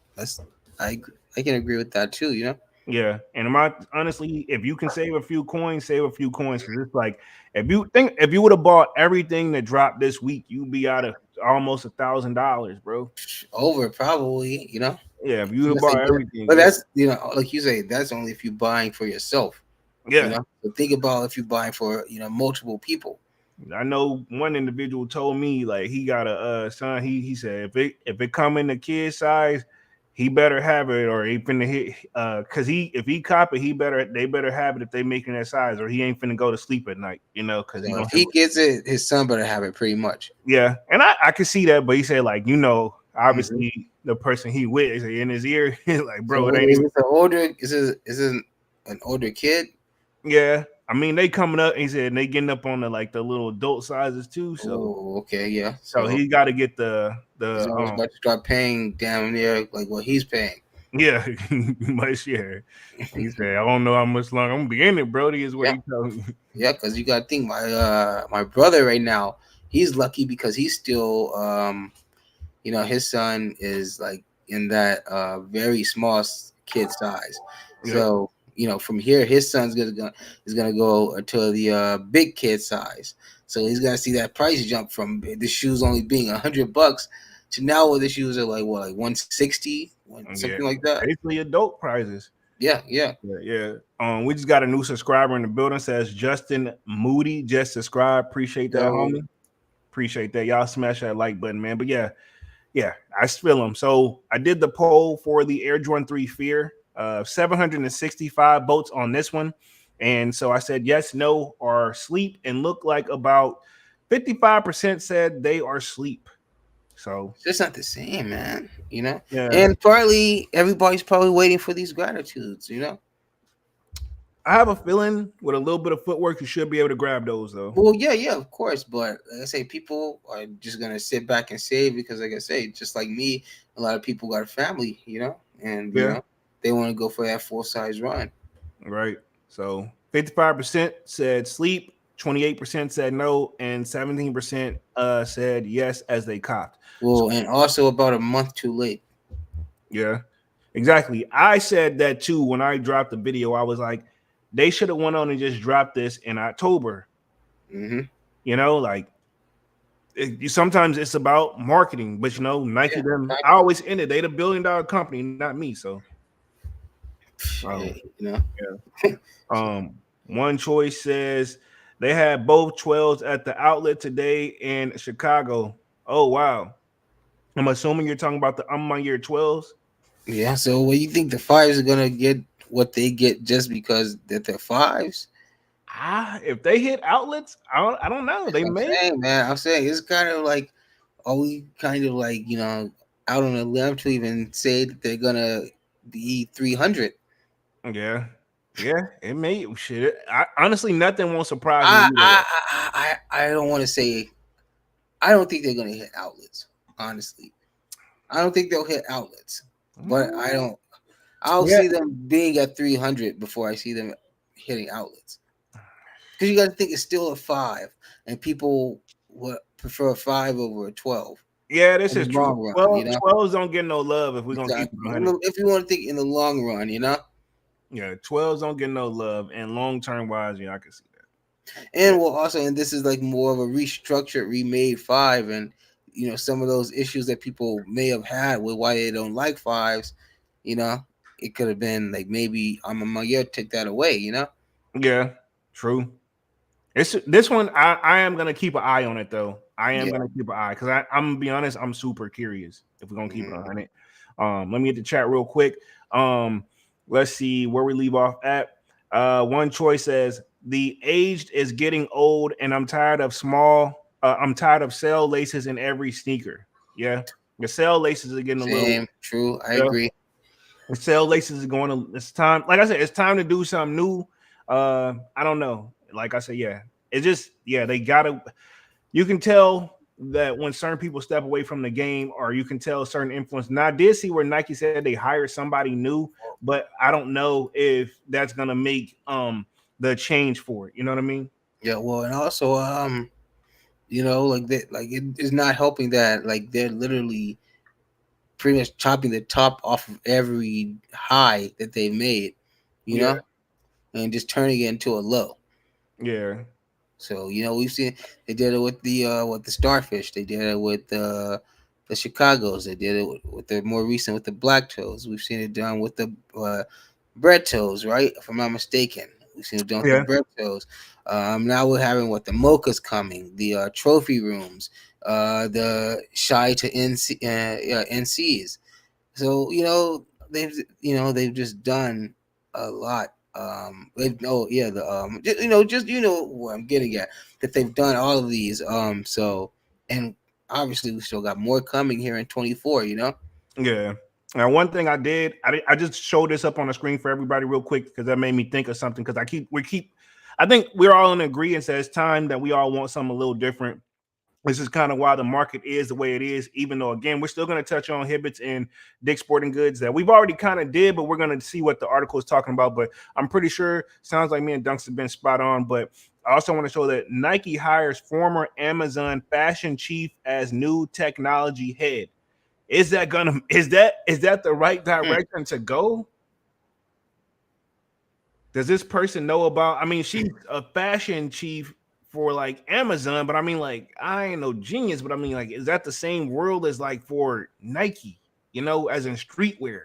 I can agree with that too, you know? Yeah, and honestly, if you can save a few coins, save a few coins, because it's like if you would have bought everything that dropped this week, you'd be out of almost $1,000, bro. Over probably, you know? Yeah, if you would have bought everything, But yeah. that's, like you say, that's only if you're buying for yourself. Yeah. You know? So think about if you're buying for, multiple people. I know one individual told me like he got a son. He said if it come in the kid size, he better have it, or he finna hit because if he cop it, they better have it if they making that size, or he ain't finna go to sleep at night, because So if he gets it, his son better have it pretty much. Yeah, and I could see that, but he said like obviously the person he with is in his ear, like bro, So it ain't is even. it an older? Is it an older kid? Yeah, I mean they coming up. He said they getting up on the little adult sizes too. So okay, yeah. so he got to get the he's always about to start paying down there like what he's paying. Yeah, much yeah. He said I don't know how much longer I'm gonna be in it, Brody. Is what he told me. Yeah, because you got to think my brother right now. He's lucky because he's still his son is like in that very small kid size. So from here his son's gonna go to the big kid size. So he's gonna see that price jump from the shoes only being $100 to now where the shoes are like 160, something like that. Basically adult prices. Yeah. We just got a new subscriber in the building. Says Justin Moody just subscribed. Appreciate that, homie. Appreciate that. Y'all smash that like button, man. But yeah, I feel them. So I did the poll for the Air Jordan 3 Fear. 765 votes on this one. And so I said yes, no, or sleep, and look like about 55% said they are sleep. So it's just not the same, man. Yeah. And partly everybody's probably waiting for these gratitudes, I have a feeling with a little bit of footwork, you should be able to grab those, though. Well, yeah, of course. But like I say, people are just gonna sit back and save because, like I say, just like me, a lot of people got a family, and they want to go for that full size run. Right. So 55% said sleep, 28% said no, and 17% said yes as they copped. Well, and also about a month too late. Yeah, exactly. I said that too when I dropped the video. I was like, they should have went on and just dropped this in October. Sometimes it's about marketing, but Nike them. I always ended. They the $1 billion company, not me. So, One Choice says They had both 12s at the outlet today in Chicago. Oh wow. I'm assuming you're talking about the my year 12s. Yeah. So, what you think the fives are gonna get? What they get just because that they're fives? If they hit outlets, I don't know. That's They what I'm may. saying, man. I'm saying it's kind of like, are we kind of like out on a limb to even say that they're gonna be 300? Yeah. Yeah, it may shit. Honestly, nothing won't surprise me I either. I I don't want to say. I don't think they're gonna hit outlets. Honestly, I don't think they'll hit outlets. But I Mm, don't. I'll Yeah, see them being at 300 before I see them hitting outlets. Because you got to think it's still a five, and people would prefer a five over a 12 yeah, this in is the true. long run. 12s don't get no love if we're gonna keep it Exactly. 100. If you want to think in the long run. Yeah, 12s don't get no love, and long term wise, yeah, I can see that. Yeah, And well, also, and this is like more of a restructured, remade five, and some of those issues that people may have had with why they don't like fives, you know, it could have been like maybe I'm a year take that away. yeah, true. It's this one. I am gonna keep an eye on it though. I am Yeah. gonna keep an eye because I'm gonna be honest. I'm super curious if we're gonna keep it Mhm. 100. Let me get the chat real quick. Um, let's see where we leave off at. One choice says the aged is getting old, and I'm tired of small. I'm tired of cell laces in every sneaker. Yeah, the cell laces are getting a little. Same, true. I Yeah, agree. the cell laces are going to. It's time. Like I said, it's time to do something new. I don't know. Like I said, yeah, it's just yeah. They gotta. You can tell that when certain people step away from the game, or you can tell certain influence. Now, I did see where Nike said they hired somebody new, but I don't know if that's gonna make the change for it. You know what I mean? Yeah. Well, and also, like that, like it is not helping that like they're literally pretty much chopping the top off of every high that they made, you Yeah, know, and just turning it into a low. yeah, So we've seen they did it with the starfish. They did it with the Chicago's. They did it with the more recent with the black toes. We've seen it done with the bread toes, right? If I'm not mistaken, we've seen it done with the yeah, bread toes. Now we're having what the mochas coming, the trophy rooms, the shy to NCs. So they've just done a lot. They've oh yeah the just what I'm getting at, that they've done all of these. So, and obviously we still got more coming here in 24. yeah. Now, one thing I just showed this up on the screen for everybody real quick because that made me think of something. Because I think we're all in agreement that it's time that we all want something a little different. This is kind of why the market is the way it is, even though, again, we're still going to touch on Hibbett's and Dick's Sporting Goods that we've already kind of did, but we're going to see what the article is talking about. But I'm pretty sure, sounds like me and Dunks have been spot on. But I also want to show that Nike hires former Amazon fashion chief as new technology head. Is that the right Hmm. direction to go? Does this person know about? I mean, she's a fashion chief for like Amazon, but I mean, like, I ain't no genius, but I mean, like, is that the same world as like for Nike, as in streetwear?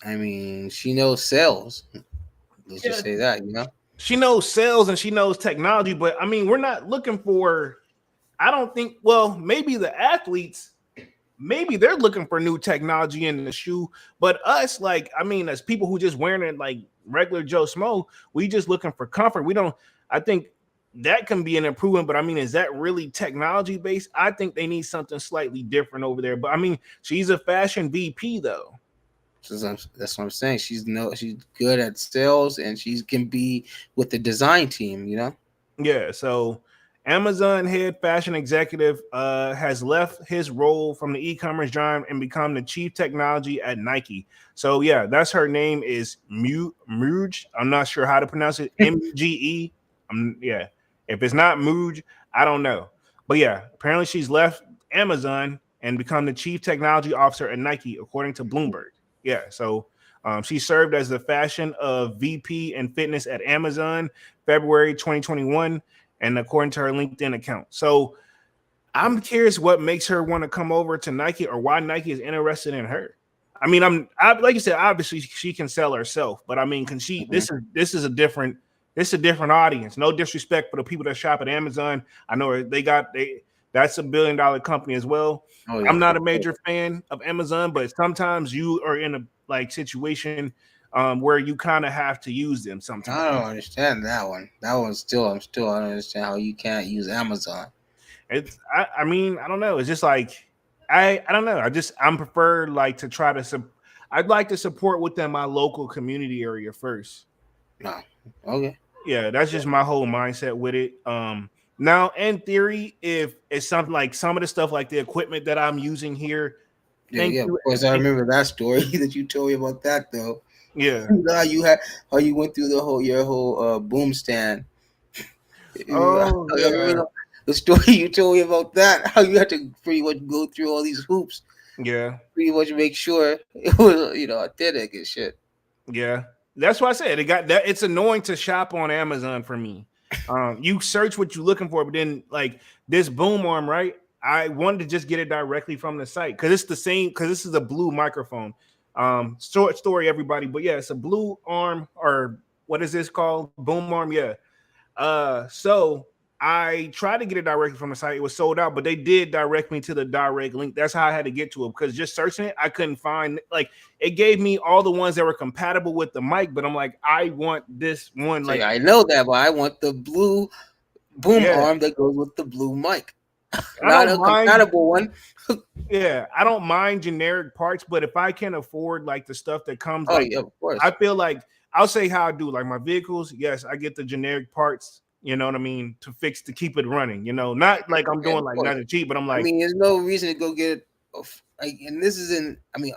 I mean, she knows sales. Let's just Yeah, say that. she knows sales and she knows technology, but I mean, we're not looking for, I don't think, well, maybe the athletes, maybe they're looking for new technology in the shoe, but us, like, I mean, as people who just wearing it like regular Joe Smo, we just looking for comfort. We don't, I think that can be an improvement, but I mean, is that really technology based? I think they need something slightly different over there. But I mean, she's a fashion VP though. That's what I'm saying. She's good at sales, and she can be with the design team. Yeah, so Amazon head fashion executive has left his role from the e-commerce giant and become the chief technology at Nike. So yeah, that's her name is Muge. I'm not sure how to pronounce it. MGE. Yeah. If it's not Muge, I don't know. But yeah, apparently she's left Amazon and become the chief technology officer at Nike, according to Bloomberg. Yeah, so she served as the fashion of VP and fitness at Amazon February 2021, and according to her LinkedIn account. So I'm curious what makes her want to come over to Nike, or why Nike is interested in her. I mean, like you said, obviously she can sell herself, but I mean, can she? Mhm. This is a different It's a different audience. No disrespect for the people that shop at Amazon. I know that's $1 billion company as well. Oh I'm yeah, not for a sure. major fan of Amazon, but sometimes you are in a like situation where you kind of have to use them sometimes. I don't understand that one. That one's still, I don't understand how you can't use Amazon. I mean, I don't know. It's just like I don't know. I'm prefer like to try to I'd like to support within my local community area first. No, okay. Yeah, that's just my whole mindset with it. Now in theory, if it's something like some of the stuff like the equipment that I'm using here, Yeah, thank yeah. Of you. course, I remember that story that you told me about that though. Yeah. How you had, how you went through the whole your whole boom stand. Oh I remember yeah. the story you told me about that. How you had to pretty much go through all these hoops, Yeah. pretty much make sure it was authentic and shit. Yeah, that's why I said it got that. It's annoying to shop on Amazon for me. You search what you're looking for, but then like this boom arm, right? I wanted to just get it directly from the site because it's the same. Because this is a blue microphone. Short story, everybody, but yeah, it's a blue arm or what is this called? Boom arm, yeah. So I tried to get it directly from the site. It was sold out, but they did direct me to the direct link. That's how I had to get to it because just searching it, I couldn't find like it gave me all the ones that were compatible with the mic, but I'm like, I want this one. See, Like, I know that, but I want the blue boom yeah, arm that goes with the blue mic, I not don't a mind. compatible one. Yeah, I don't mind generic parts, but if I can afford like the stuff that comes, Oh like yeah, of I course. feel like I'll say how I do like my vehicles. Yes, I get the generic parts. You know what I mean to fix to keep it running. You know, not like I'm Yeah, doing of like course. nothing cheap, but I'm I like, mean, there's no reason to go get like, and this is in. I mean,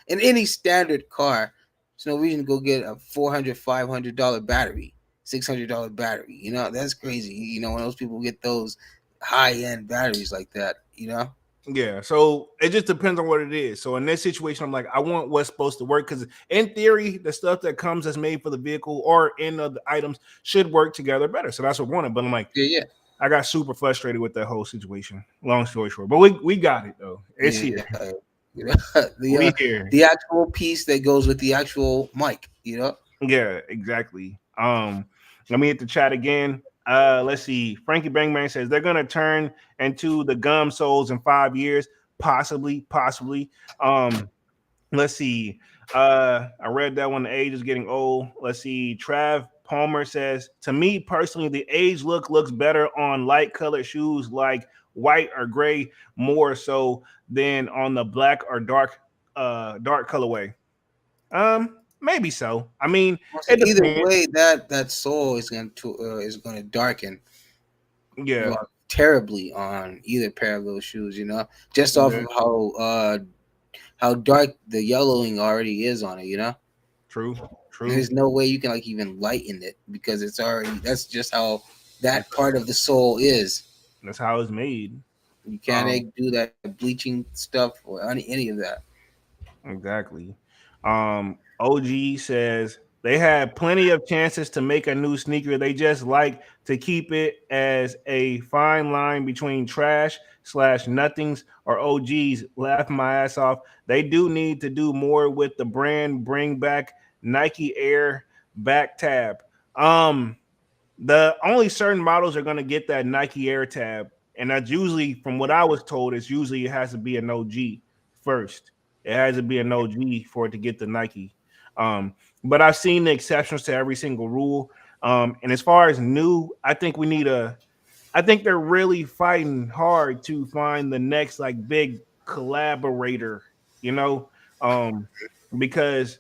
in any standard car, there's no reason to go get a $400, $500 battery, $600 battery. That's crazy. When those people get those high end batteries like that. yeah. So it just depends on what it is. So in this situation, I'm like, I want what's supposed to work because in theory, the stuff that comes that's made for the vehicle or in the items should work together better. So that's what I wanted. But I'm like, Yeah, I got super frustrated with that whole situation. Long story short, but we got it though. It's yeah, here. yeah. We here. The actual piece that goes with the actual mic. Yeah, exactly. Let me hit the chat again. Let's see. Frankie Bangman says they're gonna turn into the gum soles in 5 years, possibly, possibly. Let's see. I read that one. The age is getting old. Let's see. Trav Palmer says, to me personally, the age looks better on light colored shoes like white or gray, more so than on the black or dark colorway. Maybe so. I mean, Well, see, it either depends. way, that sole is going to darken Yeah. terribly on either pair of those shoes. Just off Yeah. of how dark the yellowing already is on it. True. True. There's no way you can like even lighten it because it's already, that's just how that part of the sole is. That's how it's made. You can't Um, like, do that bleaching stuff or any of that. Exactly. OG says they had plenty of chances to make a new sneaker. They just like to keep it as a fine line between trash slash nothings or OGs. Laugh my ass off. They do need to do more with the brand. Bring back Nike Air back tab. Um, the only certain models are going to get that Nike Air tab, and that's usually, from what I was told, is usually it has to be an OG first. It has to be an OG for it to get the Nike. But I've seen the exceptions to every single rule. And as far as new, I think we need a. I think they're really fighting hard to find the next like big collaborator. You know, um, because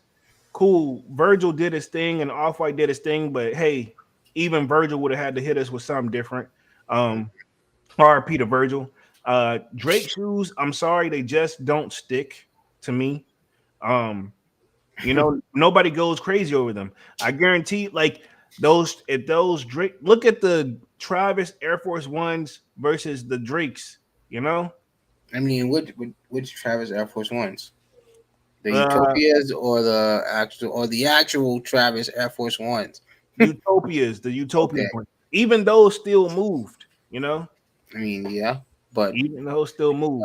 cool, Virgil did his thing and Off White did his thing, but hey, even Virgil would have had to hit us with something different. Um, RP to Virgil. Drake shoes, I'm sorry, they just don't stick to me. Um, nobody goes crazy over them. I guarantee, like those, if those Drake, look at the Travis Air Force Ones versus the Drakes. You know, I mean, which Travis Air Force Ones? The uh, Utopias or the actual Travis Air Force Ones? The Okay. Utopias one. Even those still moved. You know, I mean, yeah, but even those still moved.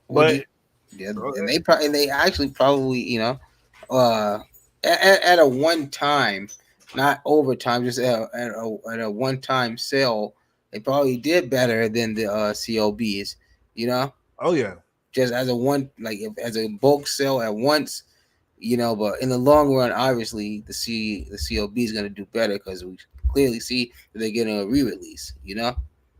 would But you? Yeah, and they actually probably uh at a one time not overtime, just at a one-time sale, they probably did better than the COBs. You know, Oh yeah. just as a one, like if, as a bulk sale at once. You know, but in the long run, obviously the COB is going to do better because we clearly see that they're getting a re-release. You know,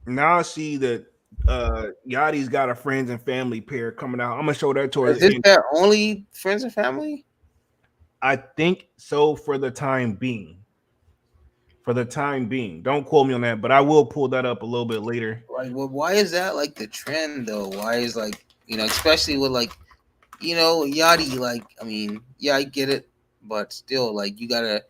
Now I see that Yachty's got a friends and family pair coming out. I'm gonna show that towards is the this end. their only friends and family? I think so for the time being. For the time being. Don't quote me on that, but I will pull that up a little bit later. Like, well, why is that like the trend though? Why is like especially with like Yachty, like, I mean, yeah, I get it, but still, like, you gotta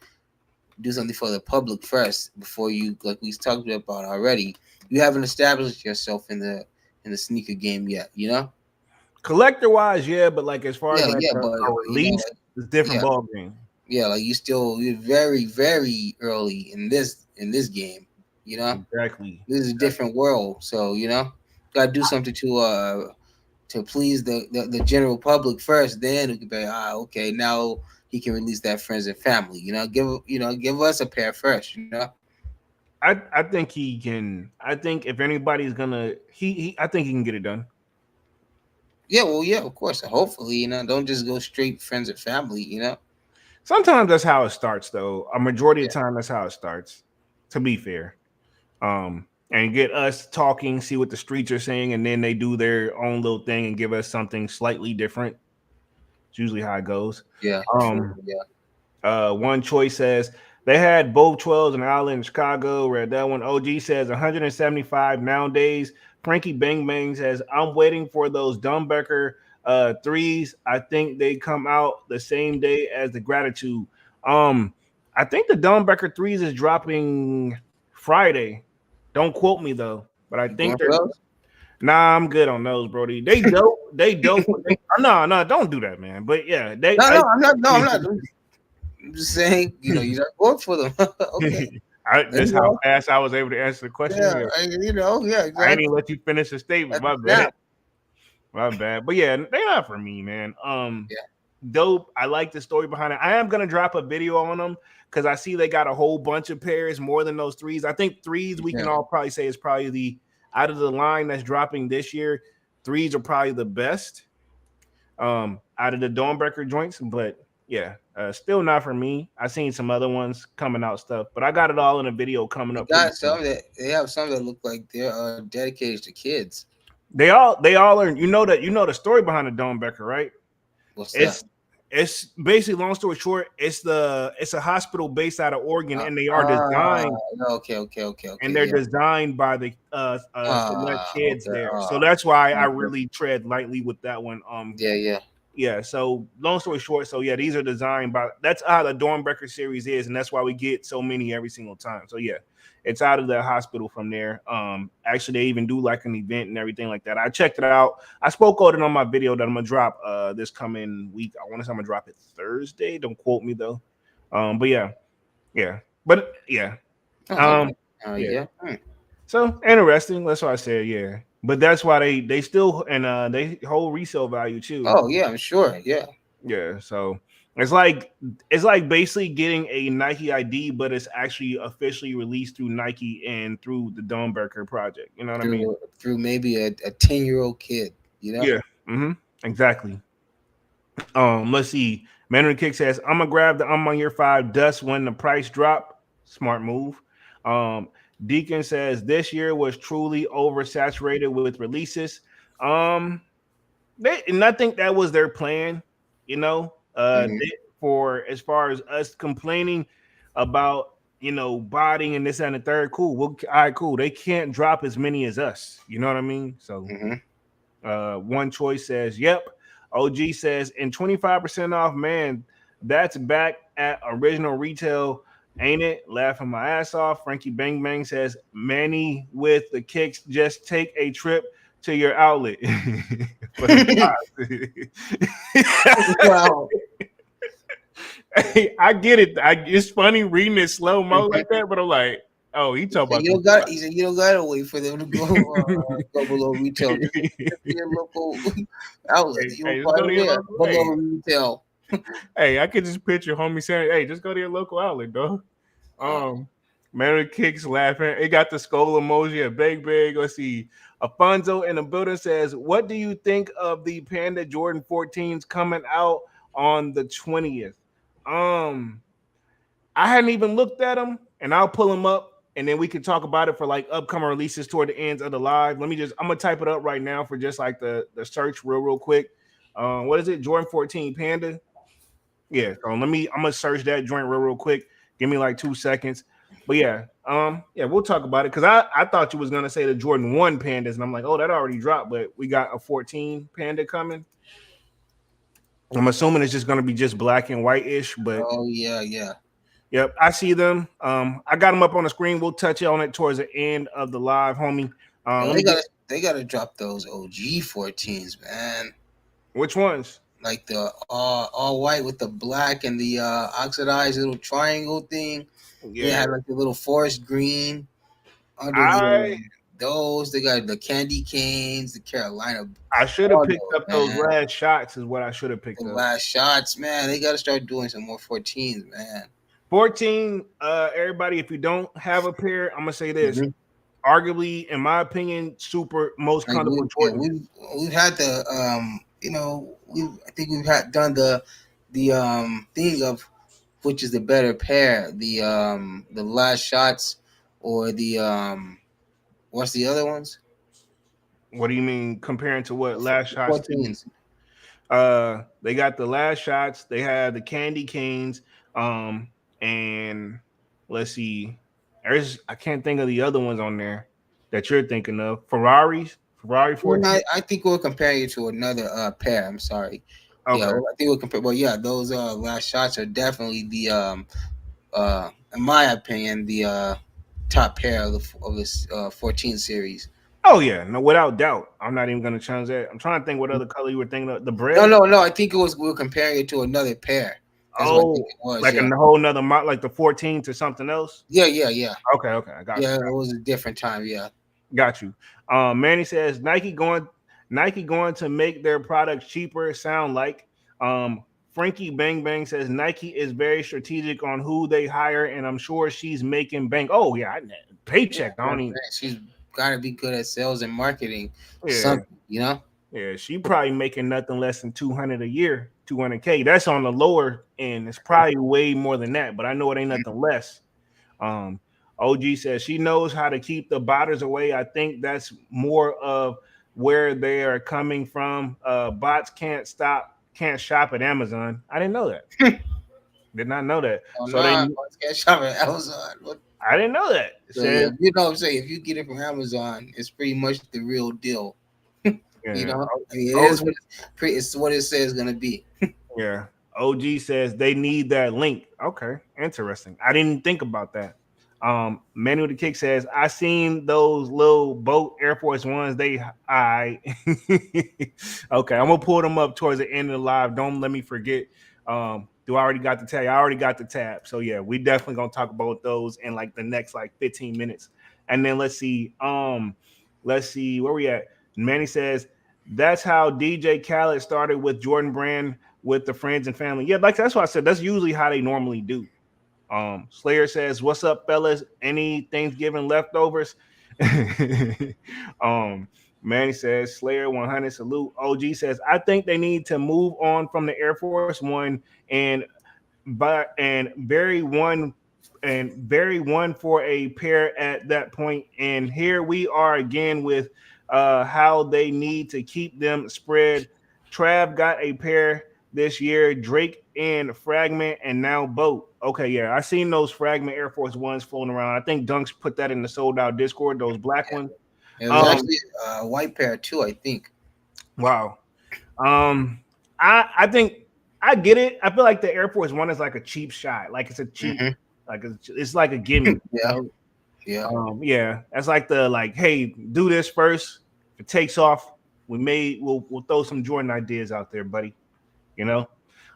do something for the public first before you, like we talked about already. You haven't established yourself in the sneaker game yet, you know? Collector wise, yeah, but like as far as Yeah, like yeah, a but release, like, it's a different yeah, ball game. yeah, like you're very, very early in this game, you know? Exactly. This is a different world, so gotta do something to please the general public first. Then we can be okay. Now he can release that friends and family. Give us a pair first. I think he can. I think if anybody's gonna, he I think he can get it done. Yeah, well, yeah, of course. Hopefully, don't just go straight friends and family. Sometimes that's how it starts, though. A majority of Yeah, the time, that's how it starts. To be fair, and get us talking, see what the streets are saying, and then they do their own little thing and give us something slightly different. It's usually how it goes. yeah, true. Um, Yeah, One choice says they had both 12s in Outlet in Chicago. Read that one. OG says 175 nowadays. Frankie Bang Bang says I'm waiting for those Dumbecker threes. I think they come out the same day as the Gratitude. Um, I think the Dumbecker threes is dropping Friday. Don't quote me though, but I you think going for they're. those? Nah, I'm good on those, Brody. They dope. They dope. No, don't do that, man. But yeah, they. No, no, I'm not. No, I'm not. I'm just saying. You're not going for them. Okay. That's how fast I was able to answer the question. Yeah, Yeah. yeah, I didn't exactly. even let you finish the statement. That's My a bad. snap. My bad. But yeah, they're not for me, man. Yeah, Dope. I like the story behind it. I am gonna drop a video on them because I see they got a whole bunch of pairs more than those threes. I think threes we can yeah. all probably say is probably the out of the line that's dropping this year. Threes are probably the best out of the Dawnbreaker joints, but yeah, still not for me. I seen some other ones coming out stuff, but I got it all in a video coming They up pretty got soon. some that they have some that look like they're dedicated to kids. They all are. You know the story behind the Dawnbreaker, right? What's that? It's it's basically, long story short, it's a hospital based out of Oregon, and they are designed Okay, okay, okay, and okay. they're Yeah. designed by the select kids Okay. there. So that's why I Okay. really tread lightly with that one. Yeah, yeah. Yeah, so long story short, so yeah, these are designed by, that's how the Dornbreaker series is, and that's why we get so many every single time. So yeah, it's out of the hospital from there. Actually they even do like an event and everything like that. I checked it out. I spoke on it on my video that I'm gonna drop this coming week. I want to say I'm gonna drop it Thursday. Don't quote me though. But yeah, yeah. But yeah. Oh, Um okay. yeah. Yeah. So interesting. That's why I said yeah. But that's why they still, and they hold resale value too. Oh, yeah. I'm sure. Yeah. Yeah, so it's like basically getting a Nike ID, but it's actually officially released through Nike and through the Domberker project. You know what I mean? Through maybe a 10-year-old kid. Yeah. Exactly. Let's see. Mandarin Kick says, I'm gonna grab the I'm on year 5 dust when the price drop. Smart move. Deacon says this year was truly oversaturated with releases. Um, and I think that was their plan, you know. Hmm. For as far as us complaining about, botting and this and the third, cool. Well, all right, cool. They can't drop as many as us. You know what I mean? So, Hmm. one choice says, "Yep." OG says, "And 25% off, man. That's back at original retail." Ain't it? Laughing my ass off. Frankie Bang Bang says, Manny with the kicks, just take a trip to your outlet for the Wow. Hey, I get it. It's funny reading it slow mo like that, but I'm like, oh, he talking about He said you don't gotta wait for them to go below retail. Just your local outlet. You'll hey, just go find to it your there local. below retail. Hey, I could just picture homie saying, "Hey, just go to your local outlet, dog." Um, Mary Kicks laughing. It got the skull emoji at Big Big. Let's see. Afonso in the building says, "What do you think of the Panda Jordan 14s coming out on the 20th?" Um, I hadn't even looked at them, and I'll pull them up, and then we can talk about it for like upcoming releases toward the ends of the live. I'm gonna type it up right now for just like the search real quick. What is it? Jordan 14 Panda. Yeah, so I'm gonna search that joint real quick. Give me like 2 seconds. But yeah, yeah, we'll talk about it because I thought you was gonna say the Jordan 1 pandas, and I'm like, oh, that already dropped, but we got a 14 panda coming. I'm assuming it's just gonna be just black and white-ish, but Oh yeah, yeah. yep, I see them. I got them up on the screen. We'll touch on it towards the end of the live, homie. Yo, Let me get they gotta drop those OG 14s, man. which ones? Like the all white with the black and the oxidized little triangle thing. They Yeah, had like the little forest green under I those. They got the candy canes, the Carolina, I should have all picked those, up those man. last shots. Is what I should have The picked up. last shots, man. They gotta start doing some more 14s, man. 14, everybody, if you don't have a pair, I'm gonna say this. Mm-hmm. Arguably, in my opinion, super most Like comfortable Jordan. we've had the we I think we've had done the thing of which is the better pair, the last shots or the what's the other ones? What do you mean comparing to what The last shots to? 14s. They got the last shots, they had the candy canes, and let's see. I can't think of the other ones on there that you're thinking of. Ferrari Well, 14. I think we're comparing it to another pair. I'm sorry. Yeah, Okay. I think we'll compare. Well, yeah, those last shots are definitely the in my opinion, the top pair of this 14 series. Oh yeah, no, without doubt. I'm not even gonna change that. I'm trying to think what other color you were thinking of. The No, bread. no, no. I think it was we were comparing it to another pair. That's what I think Oh, it was. like a Yeah, whole nother like the 14 to something else. yeah, yeah, yeah, Okay, I got yeah. you. It was a different time. Yeah, Got you. Manny says Nike going to make their products cheaper. Sound like Frankie Bang Bang says Nike is very strategic on who they hire, and I'm sure she's making bank. Oh yeah, yeah. paycheck. I don't Man, even. she's got to be good at sales and marketing. Yeah, Something, you know. yeah. She probably making nothing less than 200 a year, 200K. That's on the lower end. It's probably way more than that, but I know it ain't nothing less. Um, OG says she knows how to keep the botters away. I think that's more of where they are coming from. Bots can't shop at Amazon. I didn't know that. Did not know that. Oh So no, they, let's get shop at Amazon. What? I didn't know that. It So yeah, said, you know what I'm saying. If you get it from Amazon, it's pretty much the real deal. You yeah, know, I mean, it OG, is what it's what it says it's gonna be. yeah. OG says they need that link. Okay, interesting. I didn't think about that. Manu the Kick says I seen those little boat Air Force Ones. I okay. I'm gonna pull them up towards the end of the live. Don't let me forget. Do I already got the tab? I already got the tab. So yeah, we definitely gonna talk about those in like the next like 15 minutes. And then let's see. Let's see where we at. Manny says that's how DJ Khaled started with Jordan Brand with the friends and family. Yeah, like that's what I said. That's usually how they normally do. Slayer says, "What's up, fellas? Any Thanksgiving leftovers?" um, Manny says, "Slayer 100 salute." OG says, "I think they need to move on from the Air Force One and very one for a pair at that point. And here we are again with how they need to keep them spread. Trav got a pair this year, Drake and Fragment, and now Boat. Okay, yeah, I seen those Fragment Air Force Ones floating around. I think Dunks put that in the sold out Discord, those black ones. It was Um, actually a white pair too, I think. wow. I think I get it. I feel like the Air Force One is like a cheap shot. Like it's a cheap, Hmm. like it's like a gimme. Yeah, yeah. Yeah, that's like the like, hey, do this first. If it takes off, we'll throw some Jordan ideas out there, buddy. You know.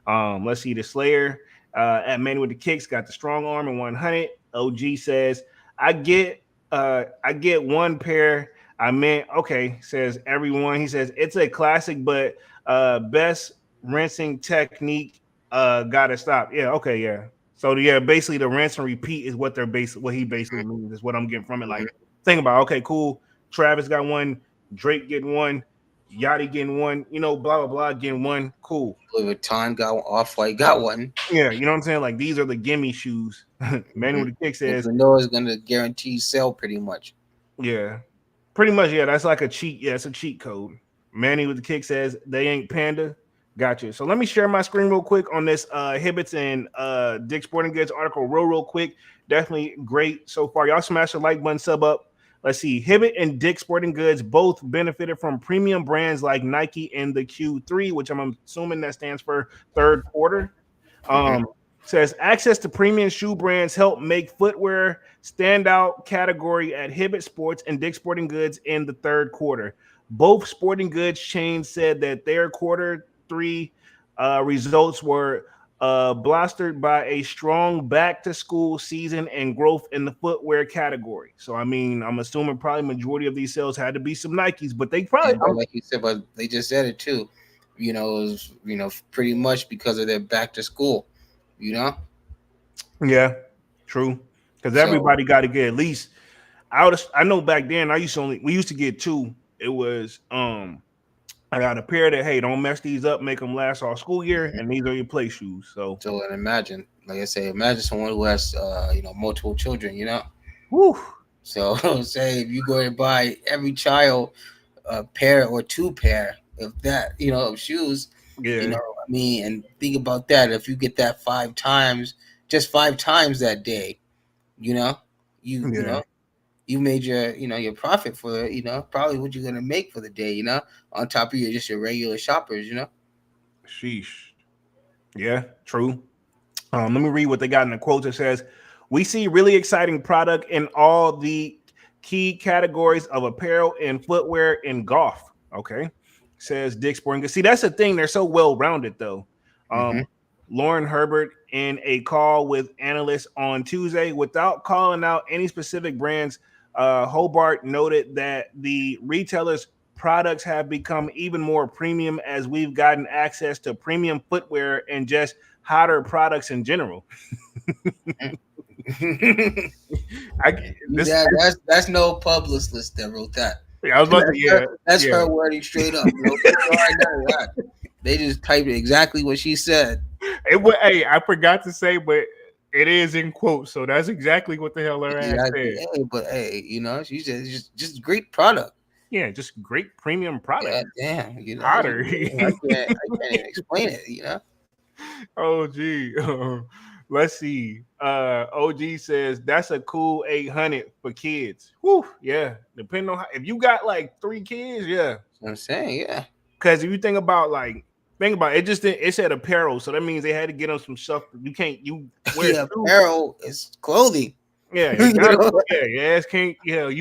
Let's see the Slayer at Man with the Kicks got the strong arm and 100. OG says I get one pair. I meant okay, says everyone. He says it's a classic, but best rinsing technique gotta stop. Yeah, okay, yeah. So yeah, basically the rinse and repeat is what what he basically means is what I'm getting from it. Like think about okay, cool. Travis got one, Drake getting one, Yachty getting one, blah blah blah getting one. Cool. Louis Vuitton got one, Off-White got one. Yeah, you know what I'm saying? Like these are the gimme shoes. Man with the kick Which says, we know is gonna guarantee sell pretty much. yeah. Pretty much, yeah, that's like a cheat. Yeah, it's a cheat code. Manny with the kick says they ain't panda. Gotcha. So let me share my screen real quick on this Hibbett's and Dick Sporting Goods article real quick. Definitely great so far. Y'all smash the like button, sub up. Let's see. Hibbett and Dick Sporting Goods both benefited from premium brands like Nike in the Q3, which I'm assuming that stands for third quarter. Says access to premium shoe brands help make footwear standout category at Hibbett Sports and Dick Sporting Goods in the third quarter. Both sporting goods chains said that their quarter three results were blustered by a strong back to school season and growth in the footwear category. So I mean, I'm assuming probably majority of these sales had to be some Nikes, but they probably like you said, but they just said it too. It was pretty much because of their back to school. Yeah, true. Because everybody got to get at least. I know back then we used to get two. It was I got a pair that don't mess these up, make them last all school year, and these are your play shoes. So and imagine, like I say, imagine someone who has multiple children. Woo. So say if you go and buy every child a pair or two pair of that, of shoes. Yeah. And think about that. If you get that 5 times, just 5 times that day, you made your profit for the, probably what you're gonna make for the day, on top of your regular shoppers, Sheesh. Yeah, true. Let me read what they got in the quotes. It says, "We see really exciting product in all the key categories of apparel and footwear in golf." Okay. Says Dick Sporting Goods. See, that's the thing. They're so well rounded, though. Lauren Herbert in a call with analysts on Tuesday, without calling out any specific brands, Hobart noted that the retailers' products have become even more premium as we've gotten access to premium footwear and just hotter products in general. That's no publicist that wrote that. Yeah, I was about to. That's her wording straight up. They just typed exactly what she said. I forgot to say, but it is in quotes, so that's exactly what the hell her ass said. She's just great product. Yeah, just great premium product. Yeah, damn, hotter. I can't even explain it. Oh, gee. Let's see. OG says that's a cool 800 for kids. Whew, yeah. Depending on if you got like 3 kids, yeah. That's what I'm saying, yeah. Because if you think about it, it said apparel, so that means they had to get them some stuff. You wear apparel is clothing. Yeah, you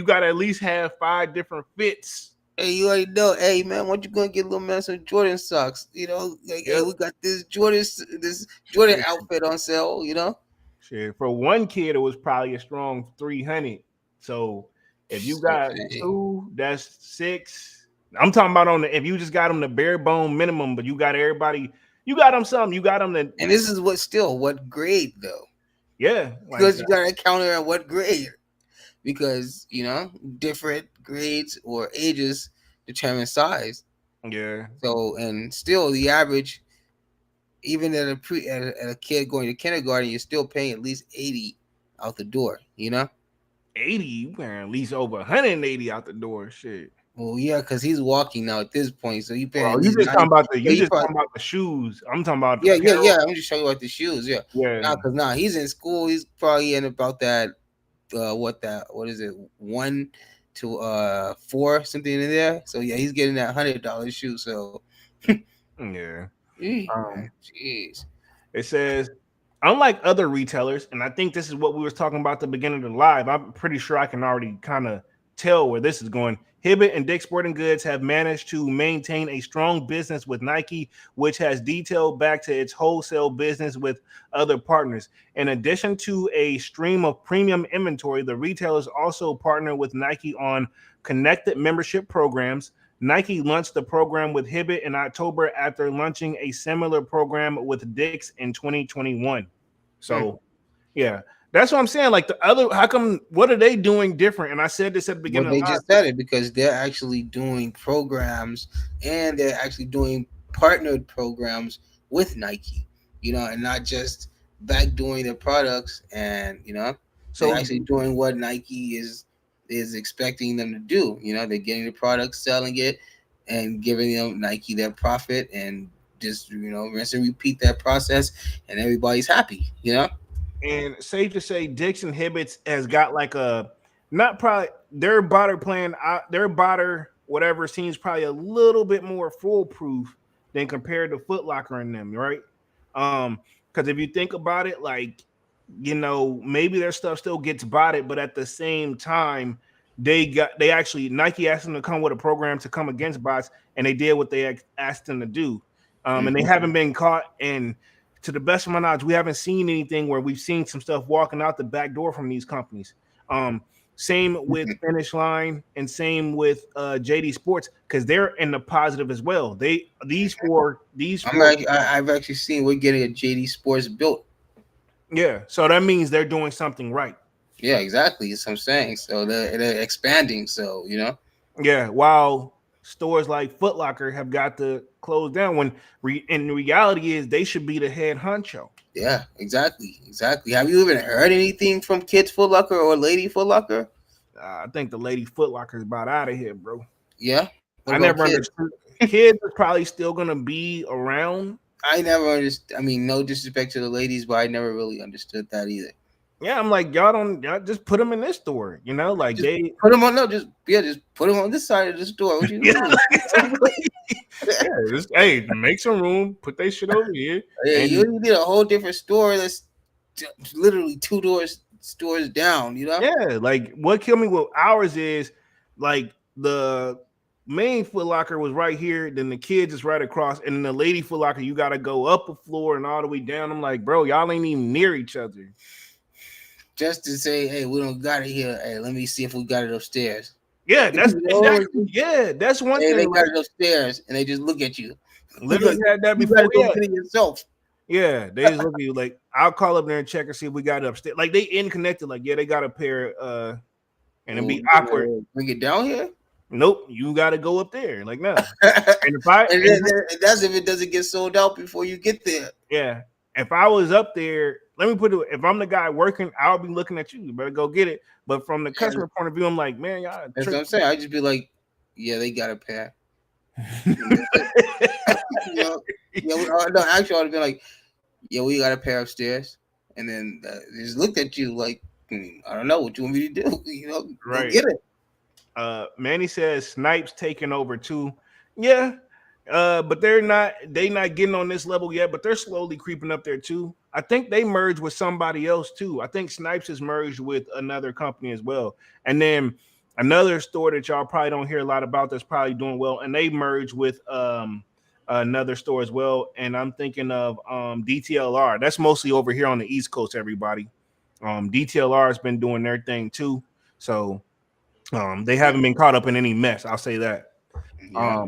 got to at least have 5 different fits. Hey, you already know. Hey, man, why don't you go and get a little man some Jordan socks? Hey, we got this Jordan outfit on sale. Shit, for one kid, it was probably a strong 300. So if you got 2, that's 6. I'm talking about if you just got them the bare bone minimum, but you got everybody, you got them something, you got them that. And this is what grade though? Yeah, because you got to counter at what grade. Because different grades or ages determine size. Yeah. So and still the average, even at a kid going to kindergarten, you're still paying at least 80 out the door. 80, you paying at least over 180 out the door. Shit. Well, yeah, because he's walking now at this point, so you paying. Oh, you just talking about the shoes. I'm talking about yeah. I'm just talking about the shoes. Yeah. Because he's in school. He's probably in about that. What is it? 1 to 4, something in there. So yeah, he's getting that $100 shoe. So yeah. Jeez. It says, unlike other retailers, and I think this is what we were talking about at the beginning of the live. I'm pretty sure I can already kind of tell where this is going. Hibbett and Dick Sporting Goods have managed to maintain a strong business with Nike, which has detailed back to its wholesale business with other partners. In addition to a stream of premium inventory, the retailers also partner with Nike on connected membership programs. Nike launched the program with Hibbett in October after launching a similar program with Dick's in 2021. So yeah, that's what I'm saying. Like the other, how come? What are they doing different? And I said this at the Well, beginning of they the live. just said it because they're actually doing programs and they're actually doing partnered programs with Nike, and not just backdoing their products. And they're So actually doing what Nike is expecting them to do. They're getting the product, selling it, and giving them Nike their profit, and just rinse and repeat that process, and everybody's happy. and safe to say, Dixon Hibbett's has got like a not probably their botter plan, their botter whatever seems probably a little bit more foolproof than compared to Foot Locker and them, right? Because if you think about it, like maybe their stuff still gets botted, but at the same time, they actually Nike asked them to come with a program to come against bots, and they did what they asked them to do, and they haven't been caught. And to the best of my knowledge, we haven't seen anything where we've seen some stuff walking out the back door from these companies. Same with Finish Line and same with JD Sports because they're in the positive as well. These four. I've actually seen we're getting a JD Sports built. Yeah, so that means they're doing something right. Yeah, exactly. That's what I'm saying. So they're expanding. So Yeah, while stores like Foot Locker have got to close down when in reality is they should be the head honcho. Yeah, exactly. Have you even heard anything from Kids Foot Locker or Lady Foot Locker? I think the Lady Foot Locker is about out of here, bro. Yeah. I never understood. Kids are probably still gonna be around. I never understood. I mean, no disrespect to the ladies, but I never really understood that either. Yeah, I'm like, y'all just put them in this store, like just they put them on. No, just put them on this side of the store. What you mean? Hey, make some room, put that shit over here. Yeah, and you need a whole different store that's literally two stores down. Yeah, like what killed me with ours is like the main Foot Locker was right here, then the kids is right across, and then the Lady Foot Locker you got to go up a floor and all the way down. I'm like, bro, y'all ain't even near each other. Just to say, hey, we don't got it here. Hey, let me see if we got it upstairs. Yeah, that's that's one thing. They got it upstairs, and they just look at you. Literally had that before. You gotta go get it yourself. Yeah, they just look at you like, I'll call up there and check and see if we got it upstairs. Like they in connected. Like they got a pair. And it'd be awkward. Bring it down here. Nope, you got to go up there. Like no. And that's if it doesn't get sold out before you get there. Yeah, if I was up there. Let me put it. If I'm the guy working, I'll be looking at you. You better go get it. But from the customer point of view, I'm like, man, y'all. That's what I'm saying. I just be like, yeah, they got a pair. No, actually, I'd be like, yeah, we got a pair upstairs, and then they just looked at you like, I don't know what you want me to do. Right? Get it. Manny says Snipes taking over too. Yeah. But they not getting on this level yet, but they're slowly creeping up there too. I think they merged with somebody else too. I think Snipes is merged with another company as well. And then another store that y'all probably don't hear a lot about that's probably doing well, and they merged with another store as well. And I'm thinking of DTLR. That's mostly over here on the East Coast, everybody. DTLR has been doing their thing too. So they haven't been caught up in any mess. I'll say that. Yeah.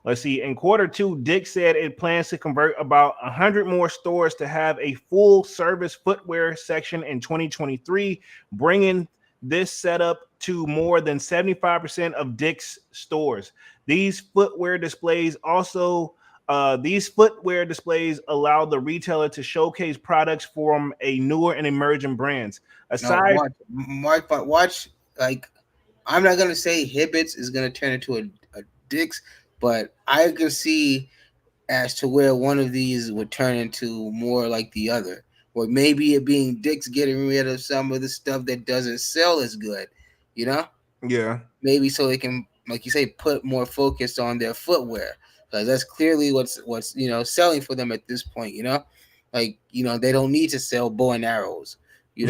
Let's see. In quarter two, Dick said it plans to convert about 100 more stores to have a full service footwear section in 2023, bringing this setup to more than 75% of Dick's stores. These footwear displays allow the retailer to showcase products from a newer and emerging brands. Watch. Like, I'm not gonna say Hibbett's is gonna turn into a Dick's. But I can see as to where one of these would turn into more like the other. Or maybe it being Dick's getting rid of some of the stuff that doesn't sell as good, Yeah. Maybe so they can, like you say, put more focus on their footwear. Because that's clearly what's selling for them at this point, Like, they don't need to sell bow and arrows, and,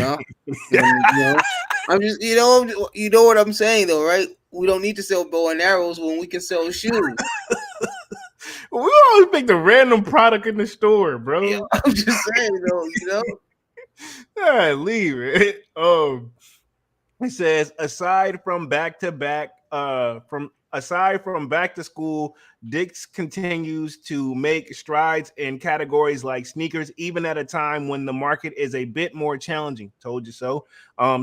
I'm just, you know what I'm saying though, right? We don't need to sell bow and arrows when we can sell shoes. We always pick the random product in the store, bro. Yeah, I'm just saying though, All right, leave it. It says aside from back-to-back aside from back to school, Dick's continues to make strides in categories like sneakers, even at a time when the market is a bit more challenging. Told you so.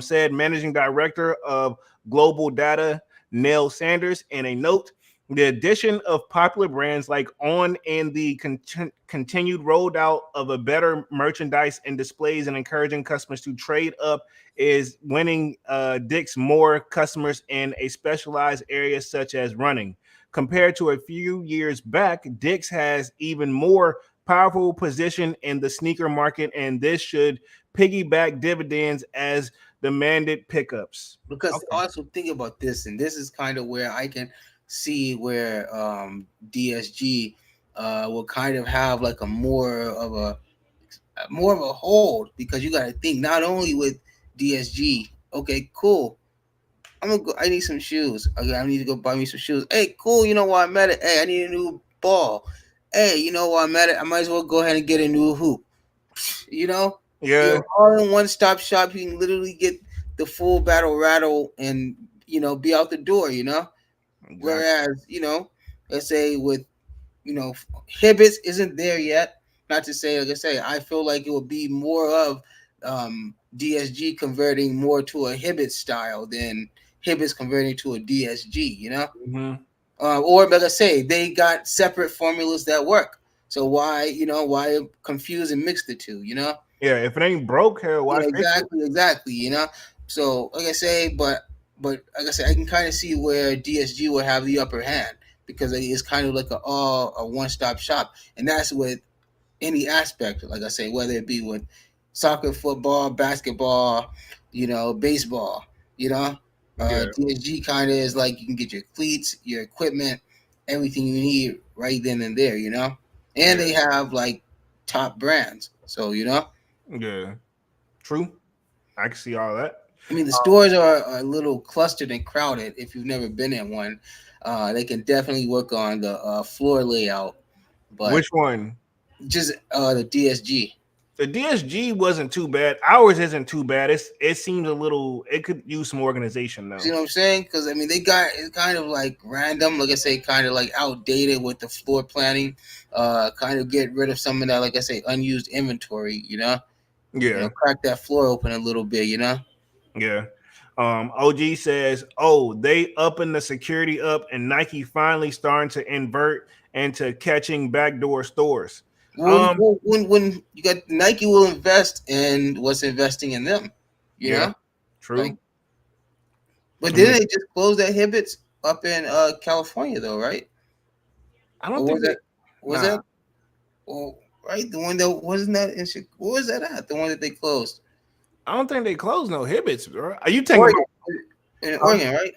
Said managing director of global data, Nell Sanders, in a note. The addition of popular brands like On and the continued rolled out of a better merchandise and displays and encouraging customers to trade up is winning Dick's more customers in a specialized area such as running. Compared to a few years back, Dick's has even more powerful position in the sneaker market, and this should piggyback dividends as demanded pickups. Because Okay. also think about this, and this is kind of where I can see where DSG will kind of have like a more of a hold, because you got to think not only with DSG. Okay, cool. I'm gonna go. I need some shoes. Okay, I need to go buy me some shoes. Hey, cool. You know why I'm at it? Hey, I need a new ball. Hey, you know why I'm at it? I might as well go ahead and get a new hoop. You know, Yeah, you're all in one stop shop. You can literally get the full battle rattle and be out the door. exactly. Whereas let's say with Hibbett isn't there yet. Not to say, like I say, I feel like it would be more of DSG converting more to a Hibbett style than Hibbett's converting to a DSG. Mhm. Or like I say, they got separate formulas that work. So why confuse and mix the two? Yeah, if it ain't broke, hell, why Yeah, fix it? exactly. So like I say, but like I said, I can kind of see where DSG will have the upper hand, because it's kind of like a one stop shop, and that's with any aspect. Like I say, whether it be with soccer, football, basketball, baseball. Yeah, DSG kind of is like you can get your cleats, your equipment, everything you need right then and there. And yeah, they have like top brands, so yeah. True. I can see all that. I mean, the stores are a little clustered and crowded. If you've never been in one, they can definitely work on the floor layout. But Which one? just the DSG. The DSG wasn't too bad. Ours isn't too bad. It seems a little. It could use some organization You though. know what I'm saying? Because I mean, they got it's kind of like random, like I say, kind of like outdated with the floor planning. Kind of get rid of some of that, like I say, unused inventory. Yeah, Crack that floor open a little bit. yeah. OG says, "Oh, they upping the security up, and Nike finally starting to invert into catching backdoor stores." When, Um, when you got Nike will invest in what's investing in them. You yeah, know, like. true. But I mean, didn't they just close that Hibbett's up in California though, right? I don't Or think they. was Nah, that well, right? The one that wasn't that in where was that at? The one that they closed? I don't think they closed no Hibbets, bro. Are you thinking Oregon. about? In Huh? Oregon, right?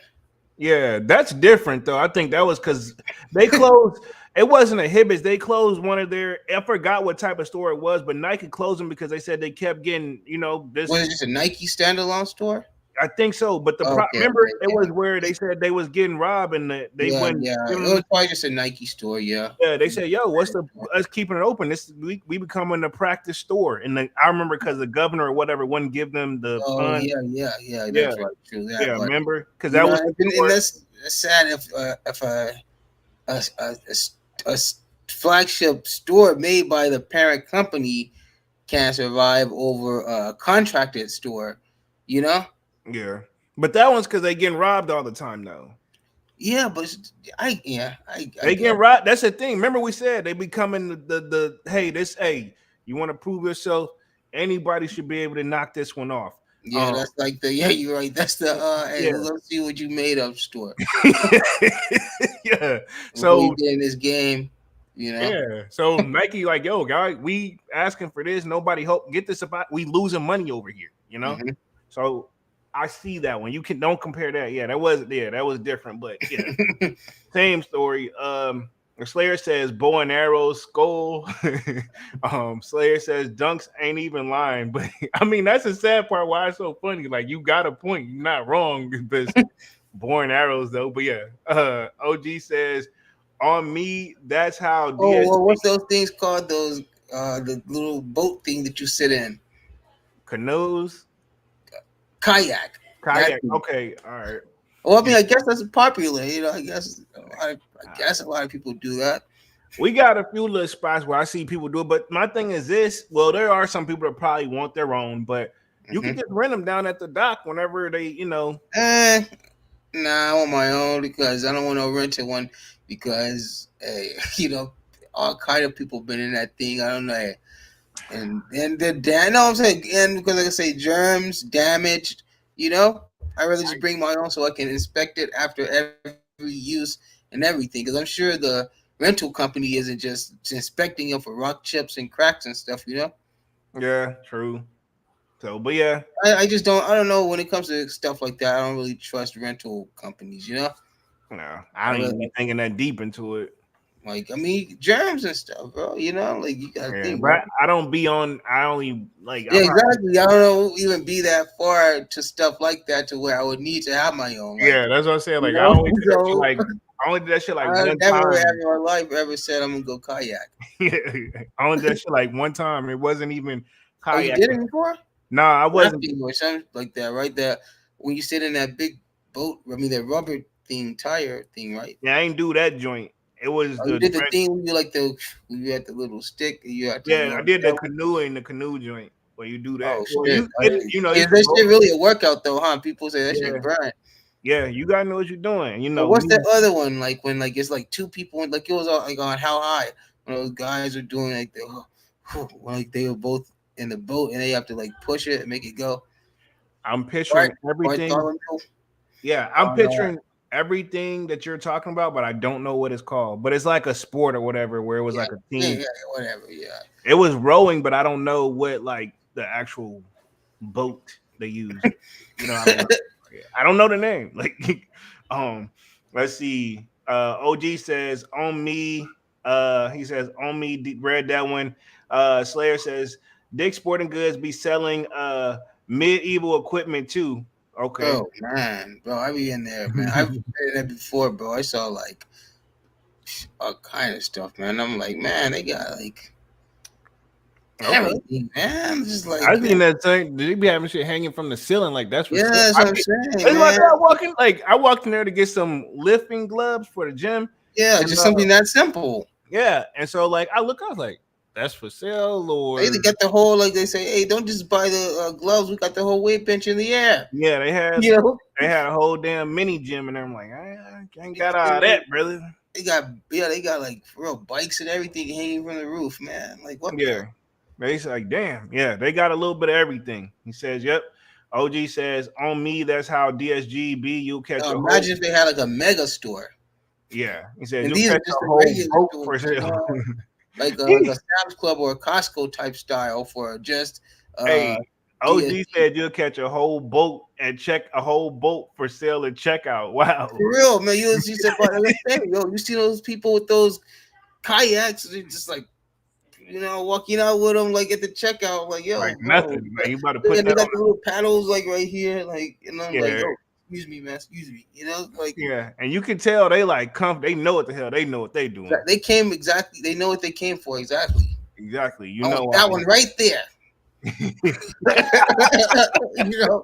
Yeah, that's different though. I think that was because they closed. It wasn't a Hibbets. They closed one of their. I forgot what type of store it was, but Nike closed them because they said they kept getting, Was this. it just a Nike standalone store? I think so, but Okay, remember okay, it was where they said they was getting robbed and they yeah, wouldn't yeah. give It them. was probably just a Nike store, yeah. Yeah, they said, "Yo, what's the us keeping it open? This we becoming a practice store." And I remember because the governor or whatever wouldn't give them the Oh funds. yeah, yeah, yeah. Yeah, That's right, true that. yeah, But remember because that was the and store. that's sad if a flagship store made by the parent company can't survive over a contracted store, you know? Yeah, but that one's because they getting robbed all the time though. Yeah, but I They get getting robbed. That's the thing. Remember we said they becoming the hey this hey you want to prove yourself? Anybody should be able to knock this one off. yeah, Um, that's like the you're right. That's the hey, yeah, we're gonna see what you made of store. yeah. Before you So get in this game. yeah, so Nike like yo guy, we asking for this. Nobody help get this about. We losing money over here. Hmm. So I see that one. You can don't compare that. That was different, but yeah. Same story. Slayer says bow and arrows, skull. Slayer says dunks ain't even lying, but I mean that's the sad part. Why it's so funny. Like you got a point. You're not wrong. Because bow and arrows though. But yeah. OG says on me. That's how Oh, DS well, what's those things called? Those the little boat thing that you sit in, canoes, kayak. That kayak. thing. Okay, all right. Well, I mean, I guess that's popular. You know, I guess a lot of people do that. We got a few little spots where I see people do it, but my thing is this. Well, there are some people that probably want their own, but you can Hmm. just rent them down at the dock whenever they, Eh, nah, I want my own because I don't want to rent a one because you know, all kind of people been in that thing. I don't know, and the know what I'm saying, and because like I say, germs, damaged. You know, I rather just bring my own so I can inspect it after every use and everything. Because I'm sure the rental company isn't just inspecting them for rock chips and cracks and stuff. You know. yeah, true. So, but yeah, I just don't. I don't know when it comes to stuff like that. I don't really trust rental companies. You know. no, I I don't even really be thinking that deep into it. like. I mean, germs and stuff, bro. You know, like you gotta Yeah, think, but bro. I don't be on. I only like. I Yeah, probably exactly. I don't know even be that far to stuff like that to where I would need to have my own. Like, yeah. That's what I said. you Like I know, only did that shit so like I only did that shit like I one never ever time. in my life ever said I'm gonna go kayak. Yeah, I only did that shit like one time. It wasn't even Oh, you did kayaking. it before? Nah, I wasn't. Rafting or something like that, right? That when you sit in that big boat, I mean that rubber thing, tire thing, right? Yeah, I ain't do that joint. It was Oh, you the did the thing where you like the when you had the little stick, and you had to yeah. I go. did the canoe joint where you do that. Oh Well, shit! it's Is a that boat. shit really a workout though, huh? People say that Yeah, shit burn. yeah. You gotta know what you're doing. But what's that Me. other one like when like it's like two people like it was like on how high when those guys are doing like like they were both in the boat and they have to like push it and make it go I'm right. picturing everything. Bartholomew. Yeah, I'm picturing everything that you're talking about, but I don't know what it's called. But it's like a sport or whatever, where it was Yeah, like a yeah, team. yeah, whatever. Yeah. It was rowing, but I don't know what like the actual boat they used. You know what I mean? I don't know the name. Like, um, let's see. OG says on me. He says on me. Read that one. Slayer says Dick Sporting Goods be selling medieval equipment too. Okay. Bro, man, bro, I be in there, man. I've been in there before, bro. I saw like all kind of stuff, man. I'm like, man, they got like Okay. everything, man. I'm just like, I man, seen that thing. Did they be having shit hanging from the ceiling like that's for yeah, sale? that's what I'm saying, It's like man. I walked in there to get some lifting gloves for the gym, Yeah, and just something that simple. yeah, and so like I was like, that's for sale, They or got the whole like they say, hey, don't just buy the gloves. We got the whole weight bench in the air. yeah, You know, they had a whole damn mini gym, and I'm like, I ain't got they, all that, brother. they got like real bikes and everything hanging from the roof, man. Like what the? Yeah, they like, damn, yeah, they got a little bit of everything. He says, yep. OG says on me, that's how DSG be. You'll catch a whole Imagine if they had like a mega store, yeah. He says and you'll these are catch just a the whole regular boat for stores, you sale. know, like a Sam's Club or a Costco type style for just Hey, OG DSG. said you'll catch a whole boat and check a whole boat for sale at checkout. Wow. For real, man. You said, but let's say, yo, you see those people with those kayaks? They're just like, you know, walking out with them like at the checkout, like, Like yo, bro. nothing. Like you about to put And they that got on. the little paddles like right here, like, and I'm like, Yeah, yo, excuse me, man, excuse me. You know, like yeah. And you can tell they like they know what the hell they know what they doing. they came exactly, they know what they came for exactly. Exactly. You I know want why. that one right there. You know,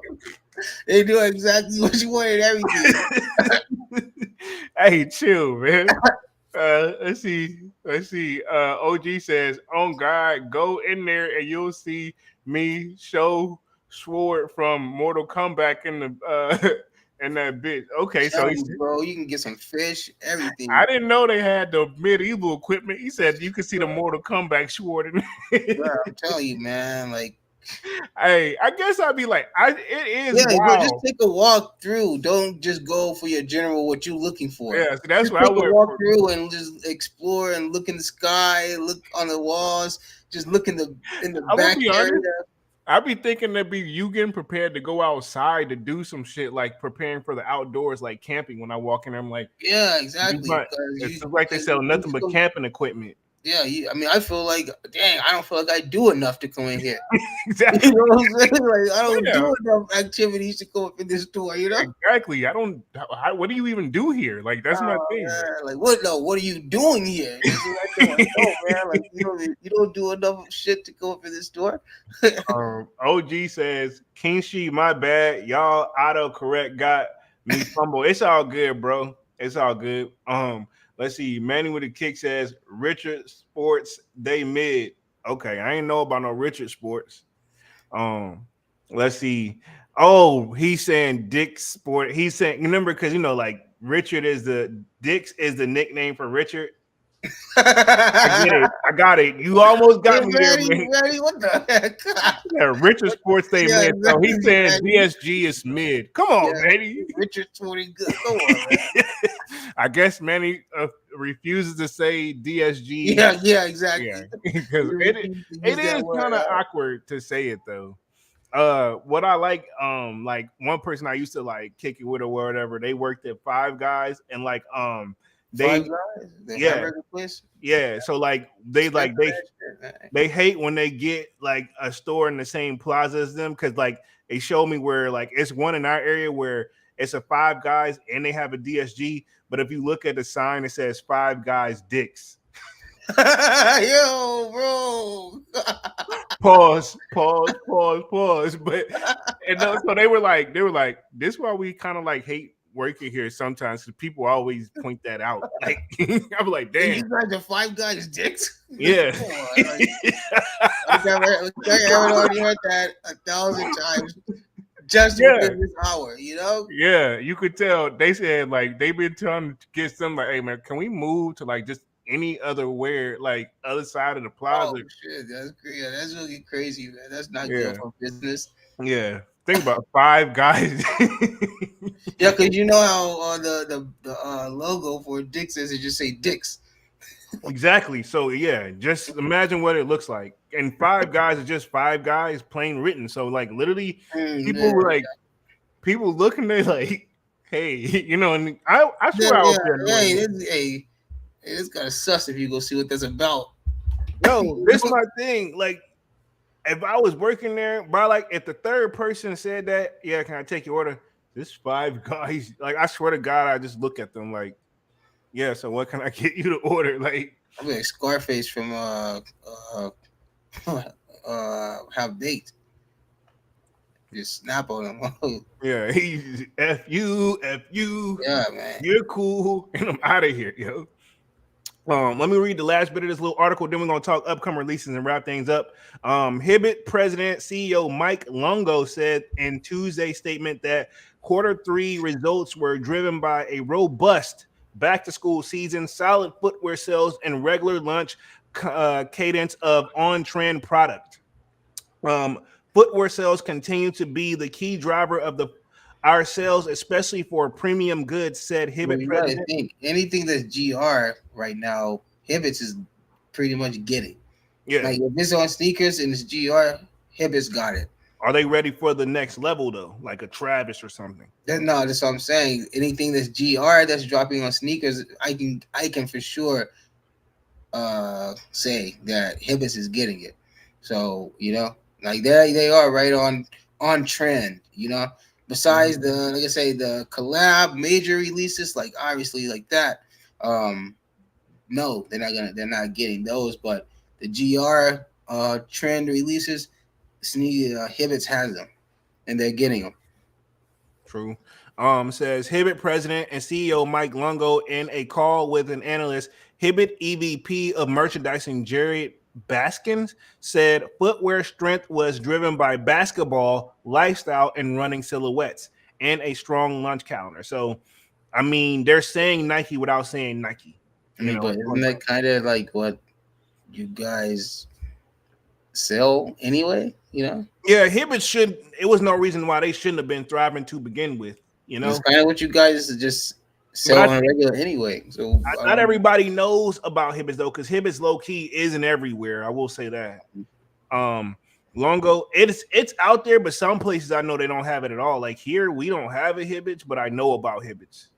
they do exactly what you wanted, everything. Hey, chill, man. Let's see. Let's see. OG says, on God, go in there and you'll see me show Sword from Mortal Kombat in the in that bitch. Okay, so Tell you, bro, you can get some fish, everything. I didn't know they had the medieval equipment. He said you can see the Mortal Kombat Sword in Bro, I'm telling you, man, like Hey, I guess I'd be like, it is yeah, bro, just wild. take a walk through. Don't just go for your general what you're looking for. Yeah, so that's Just what I take a went walk for. through and just explore and look in the sky, look on the walls, just look in the I'm gonna back be area. honest. I'd be thinking that be you getting prepared to go outside to do some shit like preparing for the outdoors, like camping. When I walk in, I'm like, Yeah, exactly. it's like they sell nothing but camping equipment. Yeah, I mean, I feel like, dang, I don't feel like I do enough to come in here. Exactly. You know what I'm saying? Like, I don't Yeah. do enough activities to go up in this store. You know? Exactly. I don't. What do you even do here? Like that's my thing. Man, like what? No, what are you doing here? This is what I don't know, man. Like you don't do enough shit to go up in this store. OG says, Kingshi, my bad. Y'all autocorrect got Me fumble. It's all good, bro. It's all good. Let's see. Manny with a kick says Richard Sports they mid. Okay, I ain't know about no Richard Sports. Um, let's see. Oh, he's saying Dick's Sport. He's saying remember because like Richard is the Dick's is the nickname for Richard. I get it. I got it. You almost got me there, man. Ready? What the heck? Yeah, Richard Sports stay Yeah, mid. So he's exactly, saying man. DSG is mid. Come on, Yeah. Manny. Richard 20 good. Come on, man. I guess Manny refuses to say DSG. Yeah, exactly. Yeah, because it is kind of awkward to say it though. What I like one person I used to like kick it with or whatever, they worked at Five Guys and Five Guys? The hamburger place? Yeah, so like they hate when they get like a store in the same plaza as them because like they showed me where like it's one in our area where it's a Five Guys and they have a DSG, but if you look at the sign, it says Five Guys Dicks. Yo, bro. Pause. But so they were like, this is why we kind of like hate working here sometimes because people always point that out. Like I'm like, damn, you guys are Five Guys dicks. Yeah. I've already heard that 1,000 times just within this hour, Yeah, you could tell. They said like they've been trying to get some like, hey man, can we move to like just any other like other side of the plaza? Oh shit, that's really crazy, man. That's not good for business. Yeah. Think about Five Guys. Yeah, because you know how the logo for Dicks is, it just say Dicks. Exactly. So yeah, just imagine what it looks like. And Five Guys is just Five Guys plain written. So like literally people were like people looking there like, hey, and I swear I was there. It's kind of sus if you go see what that's about. Yo, this is my thing. Like, if I was working there, bro, like if the third person said that, yeah, can I take your order? This Five Guys, like I swear to God, I just look at them like, yeah. So what can I get you to order? Like, I'm like Scarface from Have Date. Just snap on him. Yeah, he's F you. Yeah, man. You're cool, and I'm out of here, yo. Let me read the last bit of this little article. Then we're gonna talk upcoming releases and wrap things up. Hibbett President CEO Mike Longo said in Tuesday's statement that Q3 results were driven by a robust back-to-school season, solid footwear sales, and regular launch cadence of on-trend product. Footwear sales continue to be the key driver of our sales, especially for premium goods, said Hibbett President. I think anything that's GR right now, Hibbett's is pretty much getting. Yeah. Like if it's on sneakers and it's GR, Hibbett's got it. Are they ready for the next level though, like a Travis or something? No, that's what I'm saying. Anything that's GR that's dropping on sneakers, I can for sure say that Hibbett's is getting it. So like they are right on trend. Besides the, like I say, the collab major releases, like obviously like that, no, they're not getting those. But the GR trend releases, Hibbett's has them, and they're getting them. True. Says Hibbett President and CEO Mike Longo in a call with an analyst. Hibbett EVP of Merchandising Jared Baskins said footwear strength was driven by basketball, lifestyle, and running silhouettes, and a strong launch calendar. So, I mean, they're saying Nike without saying Nike. But isn't that kind of like what you guys sell anyway? Yeah, Hibbett should. It was no reason why they shouldn't have been thriving to begin with. It's kind of what you guys just sell on regular anyway. So not everybody knows about Hibbett though, because Hibbett's low key isn't everywhere. I will say that. Longo, it's out there, but some places I know they don't have it at all. Like here, we don't have a Hibbett's, but I know about Hibbett's.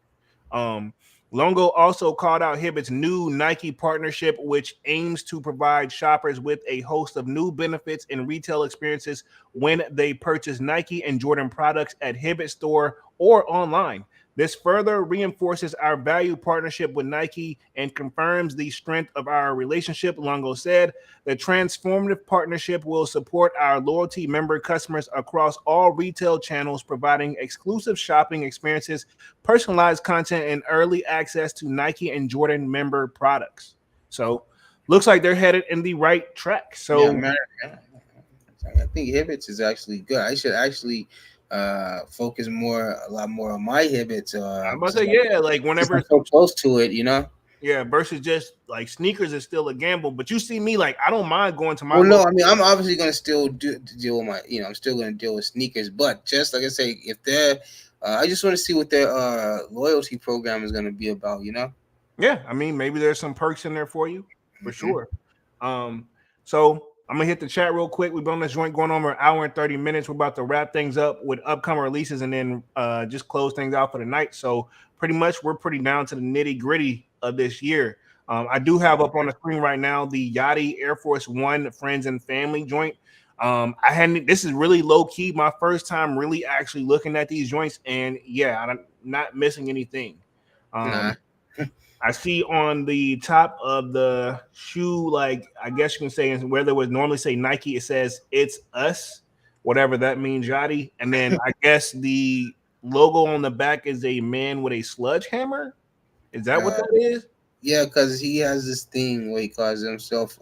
Longo also called out Hibbett's new Nike partnership, which aims to provide shoppers with a host of new benefits and retail experiences when they purchase Nike and Jordan products at Hibbett store or online. This further reinforces our value partnership with Nike and confirms the strength of our relationship. Longo said the transformative partnership will support our loyalty member customers across all retail channels, providing exclusive shopping experiences, personalized content, and early access to Nike and Jordan member products. So, looks like they're headed in the right track. Yeah, So, man. I think Hibbets is actually good. I should actually focus a lot more on my Hibbets. I'm about to say, yeah, like Since whenever I'm so close to it, yeah, versus just like sneakers is still a gamble. But you see me, like, I don't mind going to my Well, no, local. I mean, I'm obviously gonna still deal with my, I'm still gonna deal with sneakers, but just like I say, if they're, I just want to see what their loyalty program is gonna be about. Yeah, I mean, maybe there's some perks in there for you for Hmm. sure. So I'm gonna hit the chat real quick. We've been on this joint going on for an hour and 30 minutes. We're about to wrap things up with upcoming releases and then just close things out for the night. So pretty much we're pretty down to the nitty gritty of this year. I do have up on the screen right now the Yachty Air Force One Friends and Family joint. I hadn't. This is really low key. My first time really actually looking at these joints, and yeah, I'm not missing anything. Nah. Um, I see on the top of the shoe, like I guess you can say where there would normally say Nike, it says "It's Us," whatever that means, Yachty. And then I guess the logo on the back is a man with a sledgehammer. Is that what Uh, that is? yeah, because he has this thing where he calls himself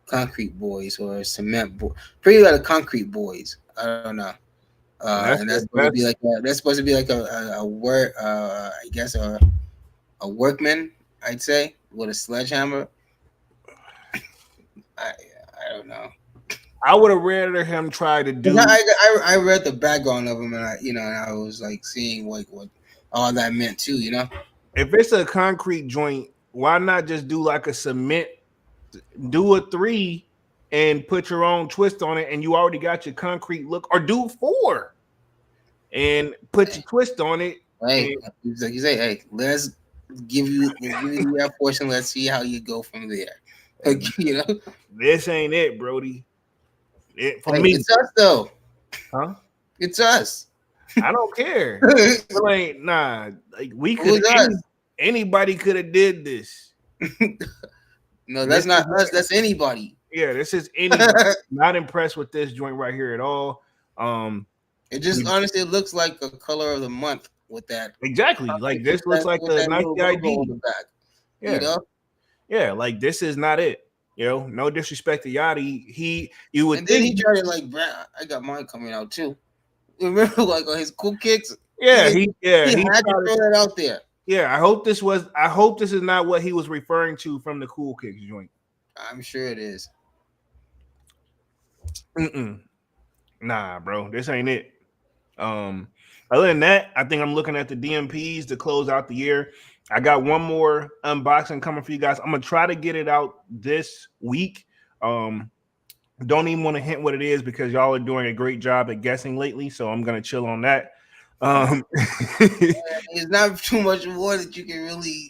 concrete boys or cement boy, pretty like concrete boys. I don't know. And that's And that's supposed to be that's like a word. I guess a workman. I'd say with a sledgehammer. I I don't know. I would have rather him try to 'Cause do. I read the background of him and I was like seeing like what all that meant too. If it's a concrete joint, why not just do like a cement? Do a three and put your own twist on it, and you already got your concrete look, or do four and put your twist on it. Hey, And he's like you say, hey, let's give you that portion. Let's see how you go from there. Like, this ain't it, Brody. For hey, me, it's us though. huh? It's us. I don't care. Like, nah, like we could Who's us? anybody could have did this. No, This that's not is, us. That's anybody. yeah, this is anybody. Not impressed with this joint right here at all. It just honestly looks like a color of the month with that. Exactly. Like this looks like With the that little Nike logo on ID. the back. Yeah. You know. Yeah, like this is not it. No disrespect to Yachty. You would And then he think, tried to like, I got mine coming out too. Remember, like on his cool kicks. yeah, He he had to throw that out there. yeah. I hope this is not what he was referring to from the Cool Kicks joint. I'm sure it is. Nah, bro, this ain't it. Um, Other than that, I think I'm looking at the DMPs to close out the year. I got one more unboxing coming for you guys. I'm gonna try to get it out this week. Don't even want to hint what it is because y'all are doing a great job at guessing lately, so I'm gonna chill on that. It's not too much more that you can really,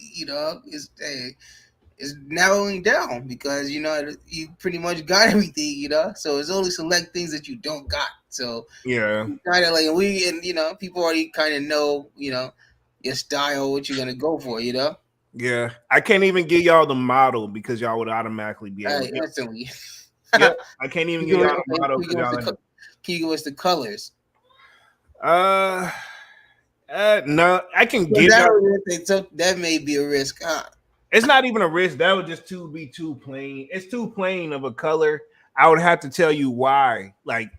it's narrowing down because you pretty much got everything, so it's only select things that you don't got. So yeah, kind of like people already kind of know your style, what you're gonna go for. yeah. I can't even give y'all the model because y'all would automatically be able to. Instantly. Yep, I can't even give y'all the model because y'all. Can you give us the colors? No, I can give y'all. That may be a risk. It's not even a risk. That would just be too plain. It's too plain of a color. I would have to tell you why. Like,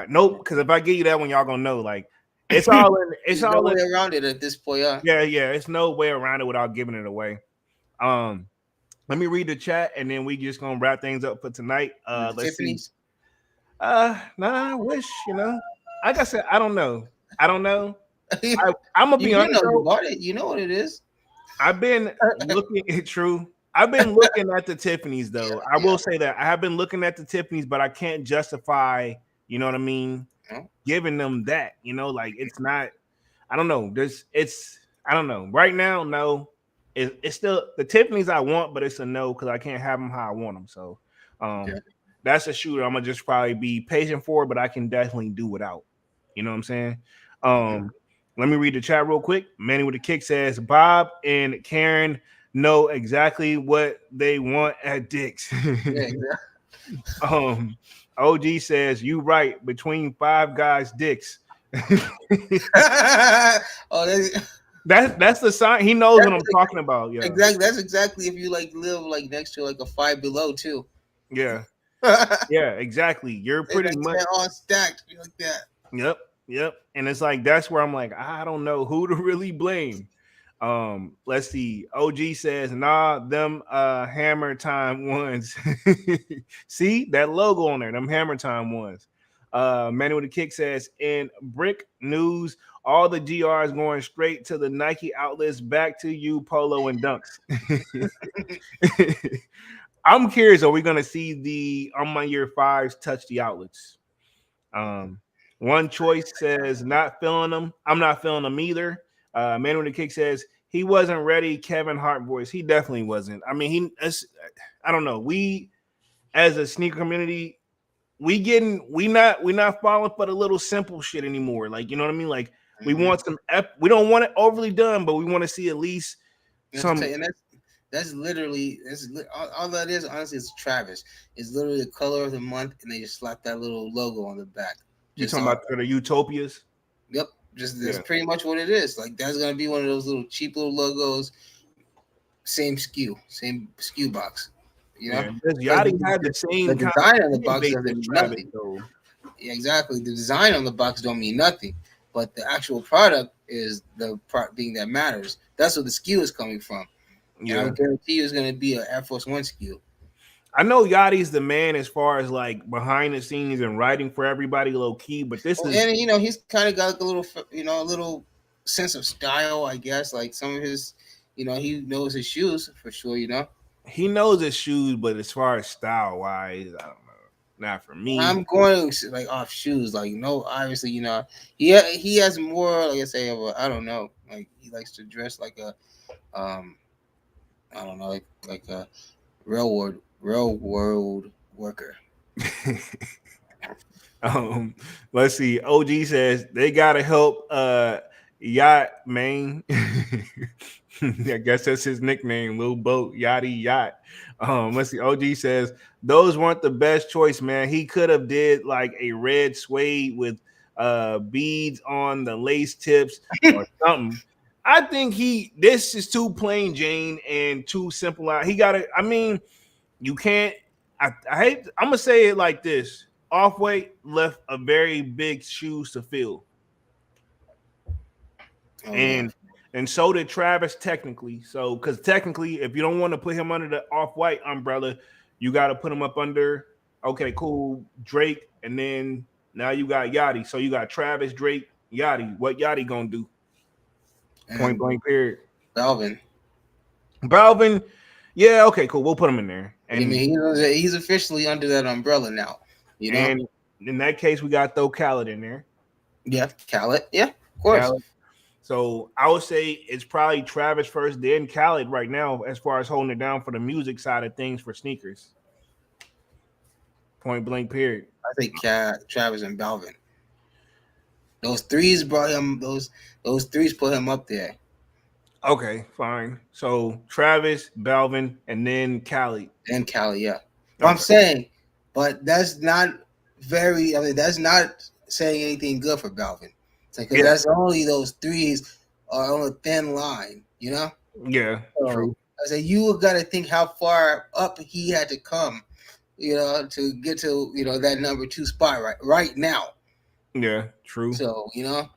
nope. Because if I give you that one, y'all gonna know. Like, it's all in. It's all no in. way around it at this point. Yeah. It's no way around it without giving it away. Let me read the chat and then we just gonna wrap things up for tonight. Let's Tiffany's? see. I wish Like I said, I don't know. I'm gonna be honest. You bought it. You know what it is. I've been looking at true. I've been looking at the Tiffany's though. I will say that I have been looking at the Tiffany's, but I can't justify, you know what I mean, giving them that. Like it's not. I don't know. I don't know. Right now, no. It's still the Tiffany's I want, but it's a no because I can't have them how I want them. So, that's a shooter. I'm gonna just probably be patient for, but I can definitely do without. You know what I'm saying? Let me read the chat real quick. Manny with the kick says Bob and Karen know exactly what they want at Dick's. Yeah, exactly. um, OG says you right between Five Guys Dick's. Oh, That's the sign. He knows what I'm talking about. Yeah, exactly. That's exactly if you like live like next to like a Five Below too. yeah, They yeah. Exactly. You're pretty like much. they're all stacked like that. Yep, yep. And it's like that's where I'm like, I don't know who to really blame. Let's see. OG says, nah, them hammer time ones. See that logo on there, them hammer time ones. Manuel the Kick says, in brick news, all the GRs going straight to the Nike outlets, back to you, Polo and Dunks. I'm curious, are we gonna see the on my year fives touch the outlets? One choice says not feeling them. I'm not feeling them either. Manuel the Kick says he wasn't ready. Kevin Hart voice. He definitely wasn't. I mean, I don't know. We as a sneaker community, we not falling for the little simple shit anymore. Like, you know what I mean? Like we want some. We don't want it overly done, but we want to see at least some. And that's literally all that is. Honestly, it's Travis. It's literally the color of the month, and they just slap that little logo on the back. You talking about the utopias? Yep, that's pretty much what it is. Like that's gonna be one of those little cheap little logos, same SKU box. You know, Yachty had the same the design on the box doesn't mean Travis, nothing. Yeah, exactly. The design on the box don't mean nothing, but the actual product is the thing that matters. That's where the SKU is coming from. Yeah, I guarantee you, it's gonna be an Air Force One SKU. I know Yachty's the man as far as like behind the scenes and writing for everybody low key, but this is, and you know, he's kind of got like a little, you know, a little sense of style, I guess. Like some of his, you know, he knows his shoes for sure. You know, he knows his shoes, but as far as style wise, I don't know. Not for me. I'm going like off shoes. Like no, obviously, you know, he has more, like I say, of a, I don't know, like he likes to dress like a, I don't know, like a railroad worker. Let's see. OG says they gotta help Yacht Main. I guess that's his nickname, Little Boat, Yachty Yacht. Let's see. OG says those weren't the best choice, man. He could have did like a red suede with beads on the lace tips or something. I think this is too plain Jane and too simple. He gotta, I mean, you can't. I hate. I'm gonna say it like this: Off-White left a very big shoes to fill, and so did Travis technically. So, because technically, if you don't want to put him under the Off-White umbrella, you got to put him up under. Okay, cool, Drake, and then now you got Yachty. So you got Travis, Drake, Yachty. What Yachty gonna do? Point blank. Period. Balvin. Yeah, okay, cool. We'll put him in there. And I mean, he's officially under that umbrella now. You know, and in that case, we got to throw Khaled in there. Yeah, Khaled. Yeah, of course. Khaled. So I would say it's probably Travis first, then Khaled right now, as far as holding it down for the music side of things for sneakers. Point blank. Period. I think Travis and Balvin. Those threes brought him. Those threes put him up there. Okay, fine. So Travis, Balvin, and then Khaled. And Khaled, yeah. Okay. I'm saying, but that's not very. I mean, that's not saying anything good for Balvin. Because that's only those threes are on a thin line, you know. Yeah, so, true. I said you got to think how far up he had to come, you know, to get to that number 2 spot right now. Yeah, true. So you know,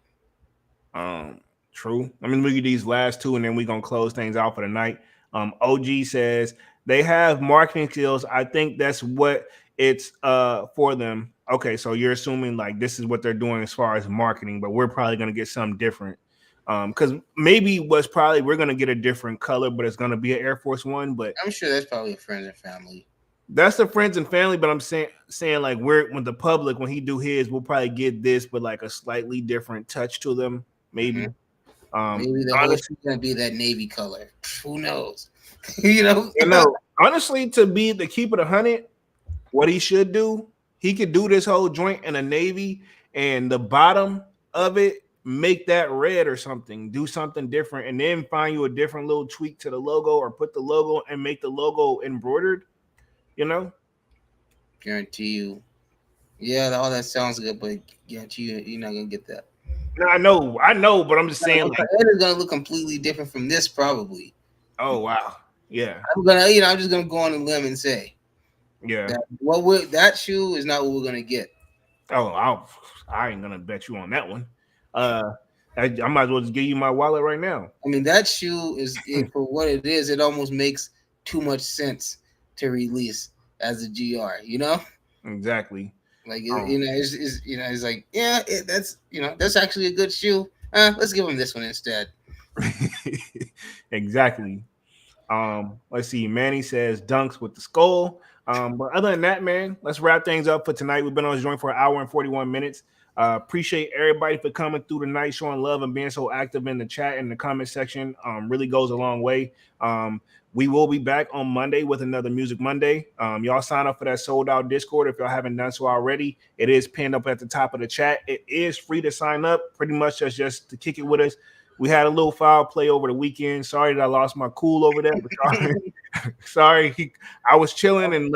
true. Let me look at these last two, and then we're gonna close things out for the night. OG says they have marketing skills. I think that's what it's for them. Okay, so you're assuming like this is what they're doing as far as marketing, but we're probably gonna get something different. Because maybe we're gonna get a different color, but it's gonna be an Air Force One. But I'm sure that's probably friends and family. That's the friends and family, but I'm saying like when the public, when he do his, we'll probably get this, but like a slightly different touch to them, maybe. Mm-hmm. Maybe the whole shoe's gonna be that navy color. Who knows? You know. Honestly, to keep it 100, what he should do, he could do this whole joint in a navy, and the bottom of it make that red or something, do something different, and then find you a different little tweak to the logo or put the logo and make the logo embroidered, you know? Guarantee you. Yeah, all that sounds good, but guarantee you're not gonna get that. No, I know, but I'm just saying, like, It is gonna look completely different from this, probably. oh wow, yeah, I'm just gonna go on a limb and say yeah. that shoe is not what we're gonna get. Oh, I ain't gonna bet you on that one. I might as well just give you my wallet right now. I mean, that shoe for what it is. It almost makes too much sense to release as a GR. You know, Exactly. like Um, it's like that's actually a good shoe. Let's give him this one instead. exactly. Let's see. Manny says dunks with the skull. But other than that, man, let's wrap things up for tonight. We've been on this joint for an hour and 41 minutes. Appreciate everybody for coming through tonight, showing love and being so active in the chat and the comment section. Really goes a long way. We will be back on Monday with another Music Monday. Y'all sign up for that sold out Discord if y'all haven't done so already. It is pinned up at the top of the chat. It is free to sign up, pretty much just to kick it with us. We had a little foul play over the weekend. Sorry that I lost my cool over that. But sorry, I was chilling and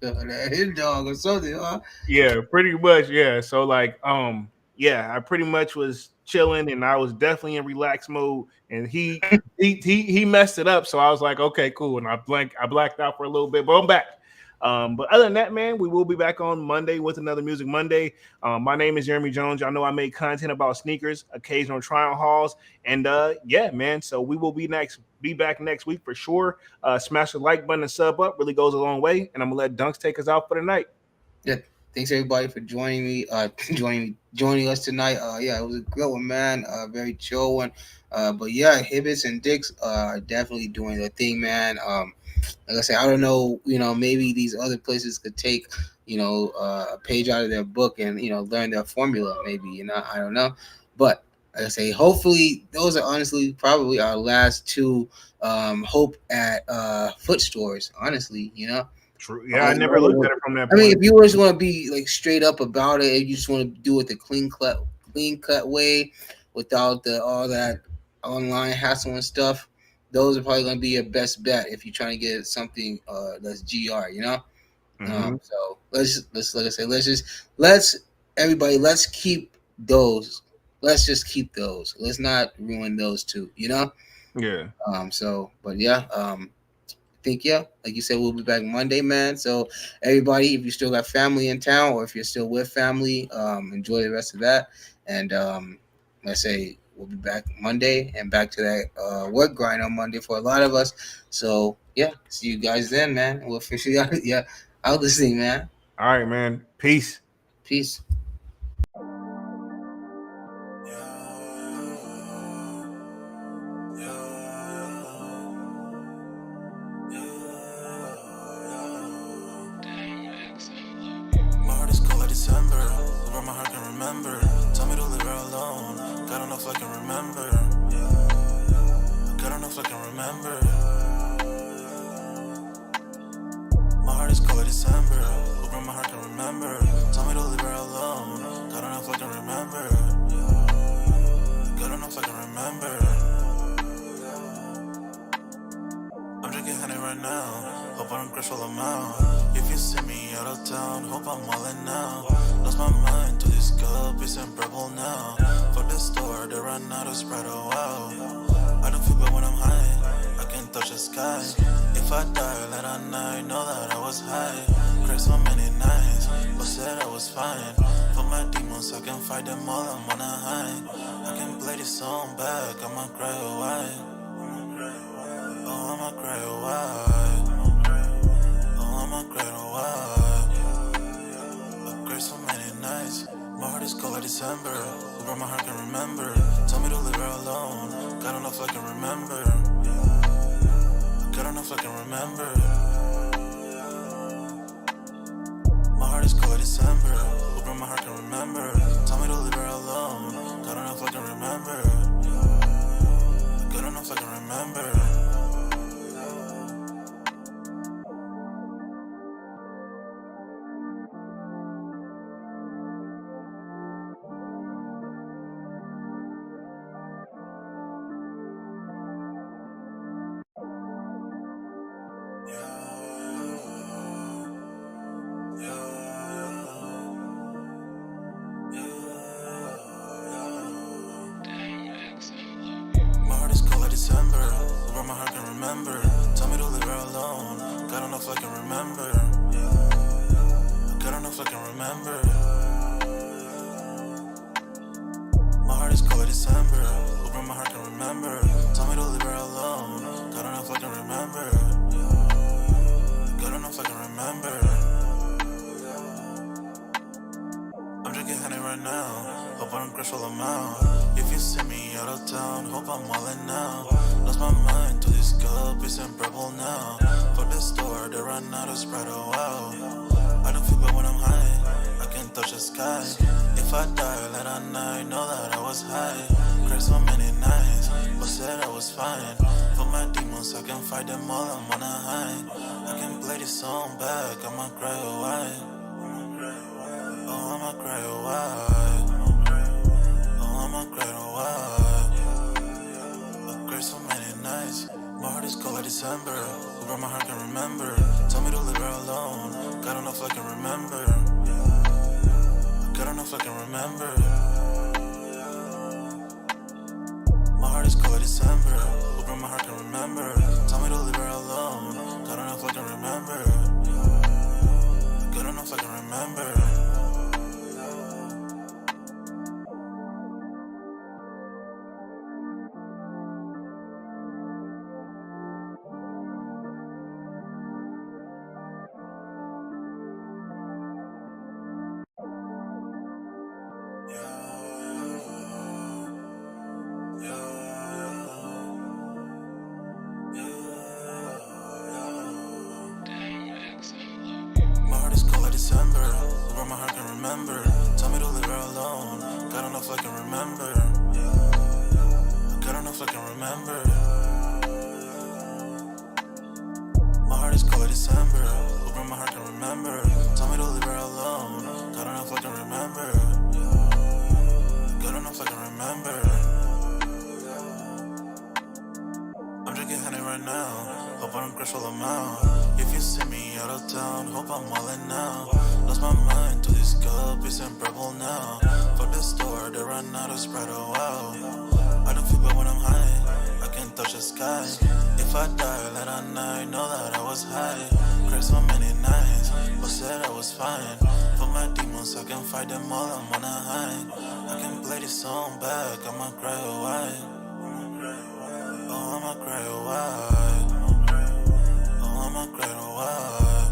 His dog or something, huh? yeah, pretty much, yeah. So like, yeah, I pretty much was chilling and I was definitely in relaxed mode. And he messed it up. So I was like, okay, cool. And I blacked out for a little bit, but I'm back. But other than that, man, we will be back on Monday with another Music Monday. My name is Jeremy Jones. Y'all know I make content about sneakers, occasional try-on hauls, and yeah, man. So we will be back next week for sure. Smash the like button and sub up, really goes a long way. And I'm gonna let Dunks take us out for the night. Yeah, thanks everybody for joining me. Joining us tonight. Yeah, it was a good one, man. Very chill one. But yeah, Hibbets and Dicks are definitely doing their thing, man. Like I said, I don't know, maybe these other places could take, a page out of their book and, learn their formula, maybe, I don't know. But like I say, hopefully those are honestly probably our last two hope at foot stores, honestly, True. Yeah, I never looked at it from that I point. mean, if you just want to be like straight up about it, if you just want to do it the clean cut way without all that online hassle and stuff, those are probably going to be your best bet if you're trying to get something that's GR, Mm-hmm. So let's like I said, let's keep those. Let's just keep those. Let's not ruin those two, Yeah. But yeah, I think like you said, we'll be back Monday, man. So everybody, if you still got family in town or if you're still with family, enjoy the rest of that. And let's say we'll be back Monday and back to that work grind on Monday for a lot of us. So yeah, see you guys then, man. We'll officially out this thing, man. All right, man. Peace. Peace. My heart is cold like December, where my heart can remember. Tell me to leave her alone. God don't know if I can remember. God don't know if I can remember. My heart is cold like December, where my heart can remember. Tell me to leave her alone. God don't know if I can remember. God don't know if I can remember. I'm drinking honey right now. Hope I don't crash while I'm out. If you see me out of town, hope I'm wildin' now. Lost my mind to this cup, it's unbearable now. For the store, they run out of Sprite, oh wow. I don't feel bad when I'm high, I can touch the sky. If I die late at night, know that I was high. Cried so many nights, but said I was fine. For my demons, I can fight them all, I'm on a high. I can play this song back, I'ma cry a while. Oh, I'ma cry a while. Oh, I'ma cry a while. I cried so many nights. My heart is cold like December. Where my heart can remember. Tell me to leave her alone. God don't know if I can remember. God don't know if I can remember. My heart is cold like December. Where my heart can remember. Tell me to leave her alone. God don't know if I can remember. God don't know if I can remember. December, where my heart can remember. Tell me to leave her alone. God don't know if I can remember. God don't know if I can remember. My heart is cold December, where my heart can remember. Tell me to leave her alone. God don't know if I can remember. God don't know if I can remember. I'm drinking honey right now. Hope I don't crash all amount. If you see me out of town, hope I'm wildin' now. Lost my mind to this cup, it's unbearable now. For the store, they run out of Sprite, oh wow. I don't feel bad when I'm high, I can't touch the sky. If I die late at night, know that I was high. Cried so many nights, but said I was fine. For my demons, I can fight them all, I'm on a high. I can play this song back, I'ma cry a while. Oh, I'ma cry a while. Oh, I'ma cry a while. I cried so many nights. My heart is cold like December. Where my heart can remember. Tell me to leave her alone. God don't know if I can remember. God don't know if I can remember. My heart is cold like December. Where my heart can remember. Tell me to leave her alone. God don't know if I can remember. God don't know if I can remember. My heart is cold like December, where my heart can remember. Tell me to leave her alone. God don't know if I can remember. God don't know if I can remember. My heart is cold like December, where my heart can remember. Tell me to leave her alone. God don't know if I can remember. God don't know if I can remember. I'm drinking honey right now. Hope I don't crash all amount. If you see me out of town, hope I'm wildin' now. Lost my mind to this cup, it's unbearable now. For the store, they run out of Sprite, oh wow. I don't feel bad when I'm high, I can't touch the sky. If I die late at night, know that I was high. Cried so many nights, but said I was fine. For my demons, I can fight them all, I'm on a high. I can play this song back, I'ma cry a while. Oh, I'ma cry a while. Oh, I'ma cry a while.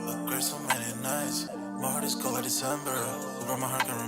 I cried so many nights. My heart is cold like December. Where my heart can